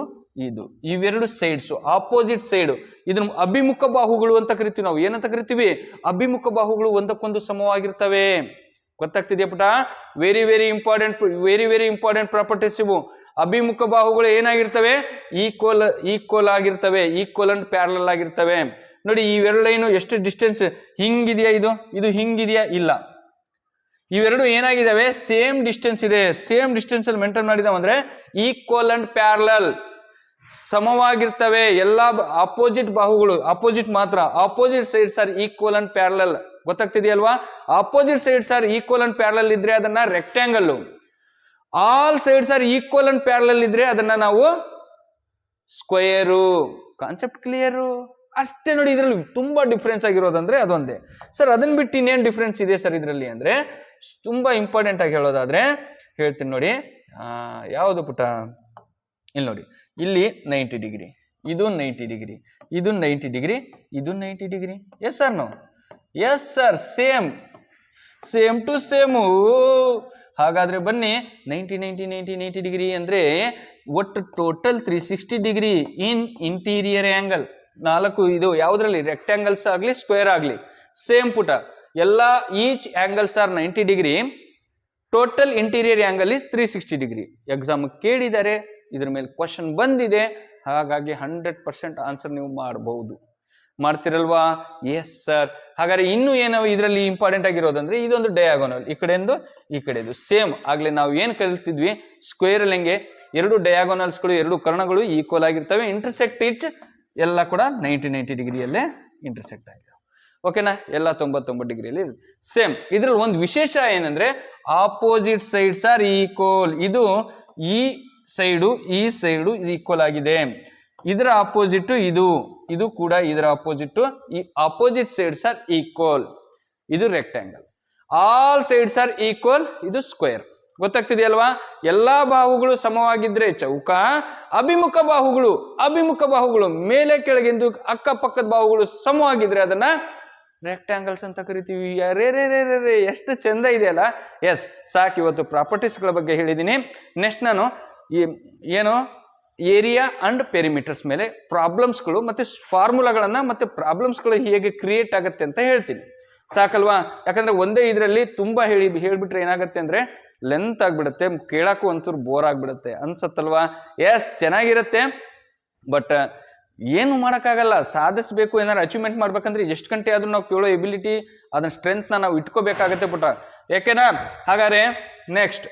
ಇವೆರಡು ಸೈಡ್ಸ್ ಆಪೋಸಿಟ್ ಸೈಡ್, ಇದನ್ನ ಅಭಿಮುಖ ಬಾಹುಗಳು ಅಂತ ಕರಿತೀವಿ ನಾವು. ಏನಂತ ಕರಿತೀವಿ? ಅಭಿಮುಖ ಬಾಹುಗಳು ಒಂದಕ್ಕೊಂದು ಸಮವಾಗಿರ್ತವೆ. ಗೊತ್ತಾಗ್ತಿದೆಯಾ ಪುಟ? ವೆರಿ ವೆರಿ ಇಂಪಾರ್ಟೆಂಟ್ ಪ್ರಾಪರ್ಟೀಸ್ ಇವು. ಅಭಿಮುಖ ಬಾಹುಗಳು ಏನಾಗಿರ್ತವೆ? ಈಕ್ವಲ್ ಆಗಿರ್ತವೆ, ಈಕ್ವಲ್ ಅಂಡ್ ಪ್ಯಾರಲಲ್ ಆಗಿರ್ತವೆ. ನೋಡಿ, ಇವೆರಡು ಲೈನು ಎಷ್ಟು ಡಿಸ್ಟೆನ್ಸ್ ಹಿಂಗಿದೆಯಾ? ಇದು ಹಿಂಗಿದೆಯಾ? ಇಲ್ಲ. ಇವೆರಡು ಏನಾಗಿದ್ದಾವೆ? ಸೇಮ್ ಡಿಸ್ಟೆನ್ಸ್ ಇದೆ. ಸೇಮ್ ಡಿಸ್ಟೆನ್ಸ್ ಅಲ್ಲಿ ಮೇಂಟೈನ್ ಮಾಡಿದಾವ ಅಂದ್ರೆ ಈಕ್ವಲ್ ಅಂಡ್ ಪ್ಯಾರಲಲ್, ಸಮವಾಗಿರ್ತವೆ. ಎಲ್ಲಾ ಆಪೋಸಿಟ್ ಬಾಹುಗಳು, ಆಪೋಸಿಟ್ ಮಾತ್ರ, opposite sides are equal and parallel. ಗೊತ್ತಾಗ್ತಿದೆಯಲ್ವಾ? Opposite sides are equal and parallel ಇದ್ರೆ ಅದನ್ನ rectangle. All sides are equal and parallel ಇದ್ರೆ ಅದನ್ನ ನಾವು ಸ್ಕ್ವೇರು. Concept clear? ಅಷ್ಟೇ ನೋಡಿ. ಇದ್ರಲ್ಲಿ ತುಂಬಾ ಡಿಫ್ರೆನ್ಸ್ ಆಗಿರೋದಂದ್ರೆ ಅದೊಂದೇ. ಸರ್ ಅದನ್ನ ಬಿಟ್ಟು ಇನ್ನೇನು ಡಿಫ್ರೆನ್ಸ್ ಇದೆ ಸರ್ ಇದರಲ್ಲಿ ಅಂದ್ರೆ, ತುಂಬಾ ಇಂಪಾರ್ಟೆಂಟ್ ಆಗಿ ಹೇಳೋದಾದ್ರೆ ಹೇಳ್ತೀನಿ ನೋಡಿ. ಯಾವುದು ಪುಟ? ಇಲ್ಲಿ ನೋಡಿ, ಇಲ್ಲಿ 90 ಡಿಗ್ರಿ, ಇದು 90 ಡಿಗ್ರಿ, ಇದು 90 ಡಿಗ್ರಿ, ಇದು 90 degree. Yes sir? No? Yes sir, same to same. ಹಾಗಾದ್ರೆ ಬನ್ನಿ, 90 ಡಿಗ್ರಿ ಅಂದ್ರೆ ಒಟ್ಟು total 360 degree in interior angle. 4 ಇದು ಯಾವುದ್ರಲ್ಲಿ? ರೆಕ್ಟ್ಯಾಂಗಲ್ಸ್ ಆಗ್ಲಿ ಸ್ಕ್ವೇರ್ ಆಗ್ಲಿ ಸೇಮ್ ಪುಟ. ಎಲ್ಲ each angles are 90 degree. Total interior angle is 360 degree. Exam ಕೇಳಿದ್ದಾರೆ, ಇದ್ರ ಮೇಲೆ ಕ್ವಶನ್ ಬಂದಿದೆ, ಹಾಗಾಗಿ 100% ಆನ್ಸರ್ ನೀವು ಮಾಡಬಹುದು. ಮಾಡ್ತಿರಲ್ವಾ? Yes sir. ಹಾಗಾದ್ರೆ ಇನ್ನು ಏನೋ ಇದರಲ್ಲಿ ಇಂಪಾರ್ಟೆಂಟ್ ಆಗಿರೋದಂದ್ರೆ ಇದೊಂದು ಡಯಾಗೋನಲ್, ಈ ಕಡೆಯಿಂದ ಈ ಕಡೆದು ಸೇಮ್. ಆಗ್ಲೇ ನಾವು ಏನ್ ಕಲಿತಿದ್ವಿ ಸ್ಕ್ವೇರ್ ಅಲ್ಲಿ, ಹೆಂಗೆ ಎರಡು ಡಯಾಗೋನಲ್ಸ್ಗಳು, ಎರಡು ಕರ್ಣಗಳು ಈಕ್ವಲ್ ಆಗಿರ್ತವೆ. ಇಂಟರ್ಸೆಕ್ಟ್ ಈಚ್ ಎಲ್ಲ ಕೂಡ 90 ಡಿಗ್ರಿಯಲ್ಲೇ ಇಂಟರ್ಸೆಕ್ಟ್ ಆಗಿದೆ. ಓಕೆನಾ? ಎಲ್ಲ 99 ಡಿಗ್ರಿಯಲ್ಲಿ ಸೇಮ್. ಇದ್ರಲ್ಲಿ ಒಂದು ವಿಶೇಷ ಏನಂದ್ರೆ ಆಪೋಸಿಟ್ ಸೈಡ್ಸ್ ಆರ್ ಈಕ್ವಲ್. ಇದು ಈ ಸೈಡು ಈಕ್ವಲ್ ಆಗಿದೆ. ಇದರ ಆಪೋಸಿಟ್ ಇದು ಕೂಡ ಇದರ ಆಪೋಸಿಟ್. ಈ ಆಪೋಸಿಟ್ ಸೈಡ್ಸ್ ಆರ್ ಈಕ್ವಲ್. ಇದು rectangle. All sides are equal. ಇದು ಸ್ಕ್ವೇರ್. ಗೊತ್ತಾಗ್ತಿದೆಯಲ್ವಾ? ಎಲ್ಲಾ ಬಾಹುಗಳು ಸಮವಾಗಿದ್ರೆ ಚೌಕ, ಅಭಿಮುಖ ಬಾಹುಗಳು ಮೇಲೆ ಕೆಳಗೆಂದು ಅಕ್ಕಪಕ್ಕದ ಬಾಹುಗಳು ಸಮವಾಗಿದ್ರೆ ಅದನ್ನ ರೆಕ್ಟ್ಯಾಂಗಲ್ಸ್ ಅಂತ ಕರಿತೀವಿ. ರೇ ಎಷ್ಟು ಚಂದ ಇದೆಯಲ್ಲ. ಎಸ್, ಸಾಕು. ಇವತ್ತು ಪ್ರಾಪರ್ಟೀಸ್ಗಳ ಬಗ್ಗೆ ಹೇಳಿದ್ದೀನಿ. ನೆಕ್ಸ್ಟ್ ನಾನು ಏನು ಏರಿಯಾ ಅಂಡ್ ಪೆರಿಮೀಟರ್ಸ್ ಮೇಲೆ ಪ್ರಾಬ್ಲಮ್ಸ್ಗಳು ಮತ್ತೆ ಫಾರ್ಮುಲಾಗಳನ್ನ ಮತ್ತೆ ಪ್ರಾಬ್ಲಮ್ಸ್ಗಳು ಹೇಗೆ ಕ್ರಿಯೇಟ್ ಆಗುತ್ತೆ ಅಂತ ಹೇಳ್ತೀನಿ. ಸಾಕಲ್ವಾ? ಯಾಕಂದ್ರೆ ಒಂದೇ ಇದರಲ್ಲಿ ತುಂಬಾ ಹೇಳ್ಬಿಟ್ರೆ ಏನಾಗುತ್ತೆ ಅಂದ್ರೆ ಲೆಂತ್ ಆಗ್ಬಿಡುತ್ತೆ, ಕೇಳಕ್ಕೂ ಒಂಚೂರು ಬೋರ್ ಆಗ್ಬಿಡುತ್ತೆ ಅನ್ಸತ್ತಲ್ವಾ? ಎಸ್, ಚೆನ್ನಾಗಿರುತ್ತೆ. ಬಟ್ ಏನು ಮಾಡೋಕ್ಕಾಗಲ್ಲ. ಸಾಧಿಸಬೇಕು, ಏನಾರು ಅಚೀವ್ಮೆಂಟ್ ಮಾಡ್ಬೇಕಂದ್ರೆ ಎಷ್ಟು ಗಂಟೆ ಆದ್ರೂ ನಾವು ಕೇಳೋ ಎಬಿಲಿಟಿ, ಅದನ್ನ ಸ್ಟ್ರೆಂತ್ ನಾವು ಇಟ್ಕೋಬೇಕಾಗತ್ತೆ ಪುಟ. ಯಾಕೆನಾ? ಹಾಗಾದ್ರೆ ನೆಕ್ಸ್ಟ್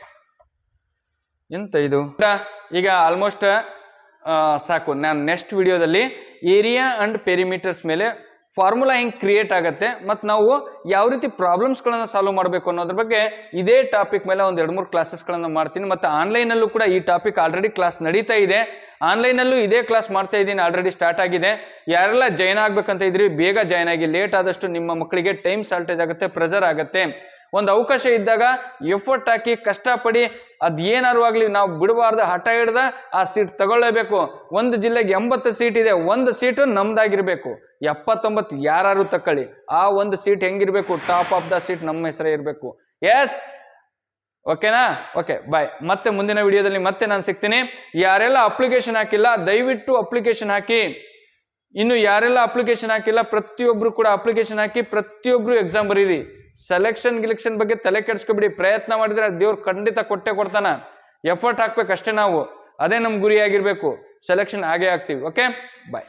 ಎಂತ ಇದು ಈಗ ಆಲ್ಮೋಸ್ಟ್ ಸಾಕು. ನಾನು ನೆಕ್ಸ್ಟ್ ವಿಡಿಯೋದಲ್ಲಿ ಏರಿಯಾ ಅಂಡ್ ಪೆರಿಮೀಟರ್ಸ್ ಮೇಲೆ ಫಾರ್ಮುಲಾ ಹೆಂಗ್ ಕ್ರಿಯೇಟ್ ಆಗುತ್ತೆ ಮತ್ತು ನಾವು ಯಾವ ರೀತಿ ಪ್ರಾಬ್ಲಮ್ಸ್ಗಳನ್ನ ಸಾಲ್ವ್ ಮಾಡಬೇಕು ಅನ್ನೋದ್ರ ಬಗ್ಗೆ ಇದೇ ಟಾಪಿಕ್ ಮೇಲೆ ಒಂದು 2-3 ಕ್ಲಾಸಸ್ಗಳನ್ನ ಮಾಡ್ತೀನಿ. ಮತ್ತು ಆನ್ಲೈನಲ್ಲೂ ಕೂಡ ಈ ಟಾಪಿಕ್ ಆಲ್ರೆಡಿ ಕ್ಲಾಸ್ ನಡೀತಾ ಇದೆ. ಆನ್ಲೈನಲ್ಲೂ ಇದೇ ಕ್ಲಾಸ್ ಮಾಡ್ತಾ ಇದ್ದೀನಿ, ಆಲ್ರೆಡಿ ಸ್ಟಾರ್ಟ್ ಆಗಿದೆ. ಯಾರೆಲ್ಲ ಜಾಯ್ನ್ ಆಗ್ಬೇಕಂತ ಇದ್ರಿ ಬೇಗ ಜಾಯ್ನ್ ಆಗಿ. ಲೇಟ್ ಆದಷ್ಟು ನಿಮ್ಮ ಮಕ್ಕಳಿಗೆ ಟೈಮ್ ಶಾರ್ಟೇಜ್ ಆಗುತ್ತೆ, ಪ್ರೆಷರ್ ಆಗುತ್ತೆ. ಒಂದು ಅವಕಾಶ ಇದ್ದಾಗ ಎಫರ್ಟ್ ಹಾಕಿ ಕಷ್ಟಪಡಿ. ಅದೇನಾರು ಆಗ್ಲಿ ನಾವು ಬಿಡಬಾರ್ದು. ಹಠ ಹಿಡ್ದ ಆ ಸೀಟ್ ತಗೊಳ್ಳೇಬೇಕು. ಒಂದು ಜಿಲ್ಲೆಗೆ 80 ಸೀಟ್ ಇದೆ, ಒಂದು ಸೀಟು ನಮ್ದಾಗಿರ್ಬೇಕು. 79 ಯಾರು ತಕೊಳ್ಳಿ, ಆ ಒಂದು ಸೀಟ್ ಹೆಂಗಿರ್ಬೇಕು? ಟಾಪ್ ಆಫ್ ದ ಸೀಟ್ ನಮ್ಮ ಹೆಸರೇ ಇರಬೇಕು. ಎಸ್, ಓಕೆನಾ? ಓಕೆ, ಬಾಯ್. ಮತ್ತೆ ಮುಂದಿನ ವಿಡಿಯೋದಲ್ಲಿ ಮತ್ತೆ ನಾನು ಸಿಗ್ತೀನಿ. ಯಾರೆಲ್ಲ ಅಪ್ಲಿಕೇಶನ್ ಹಾಕಿಲ್ಲ ದಯವಿಟ್ಟು ಅಪ್ಲಿಕೇಶನ್ ಹಾಕಿ. ಇನ್ನು ಯಾರೆಲ್ಲ ಅಪ್ಲಿಕೇಶನ್ ಹಾಕಿಲ್ಲ ಪ್ರತಿಯೊಬ್ರು ಕೂಡ ಅಪ್ಲಿಕೇಶನ್ ಹಾಕಿ, ಪ್ರತಿಯೊಬ್ರು ಎಕ್ಸಾಮ್ ಬರೀರಿ. ಗಿಲೆಕ್ಷನ್ ಬಗ್ಗೆ ತಲೆ ಕೆಡಿಸ್ಕೊಬಿಡಿ. ಪ್ರಯತ್ನ ಮಾಡಿದ್ರೆ ದೇವ್ರು ಖಂಡಿತ ಕೊಡ್ತಾನ. ಎಫರ್ಟ್ ಹಾಕ್ಬೇಕಷ್ಟೇ ನಾವು. ಅದೇ ನಮ್ ಗುರಿ ಆಗಿರ್ಬೇಕು. ಸೆಲೆಕ್ಷನ್ ಆಗೇ ಆಗ್ತೀವಿ. ಓಕೆ, ಬಾಯ್.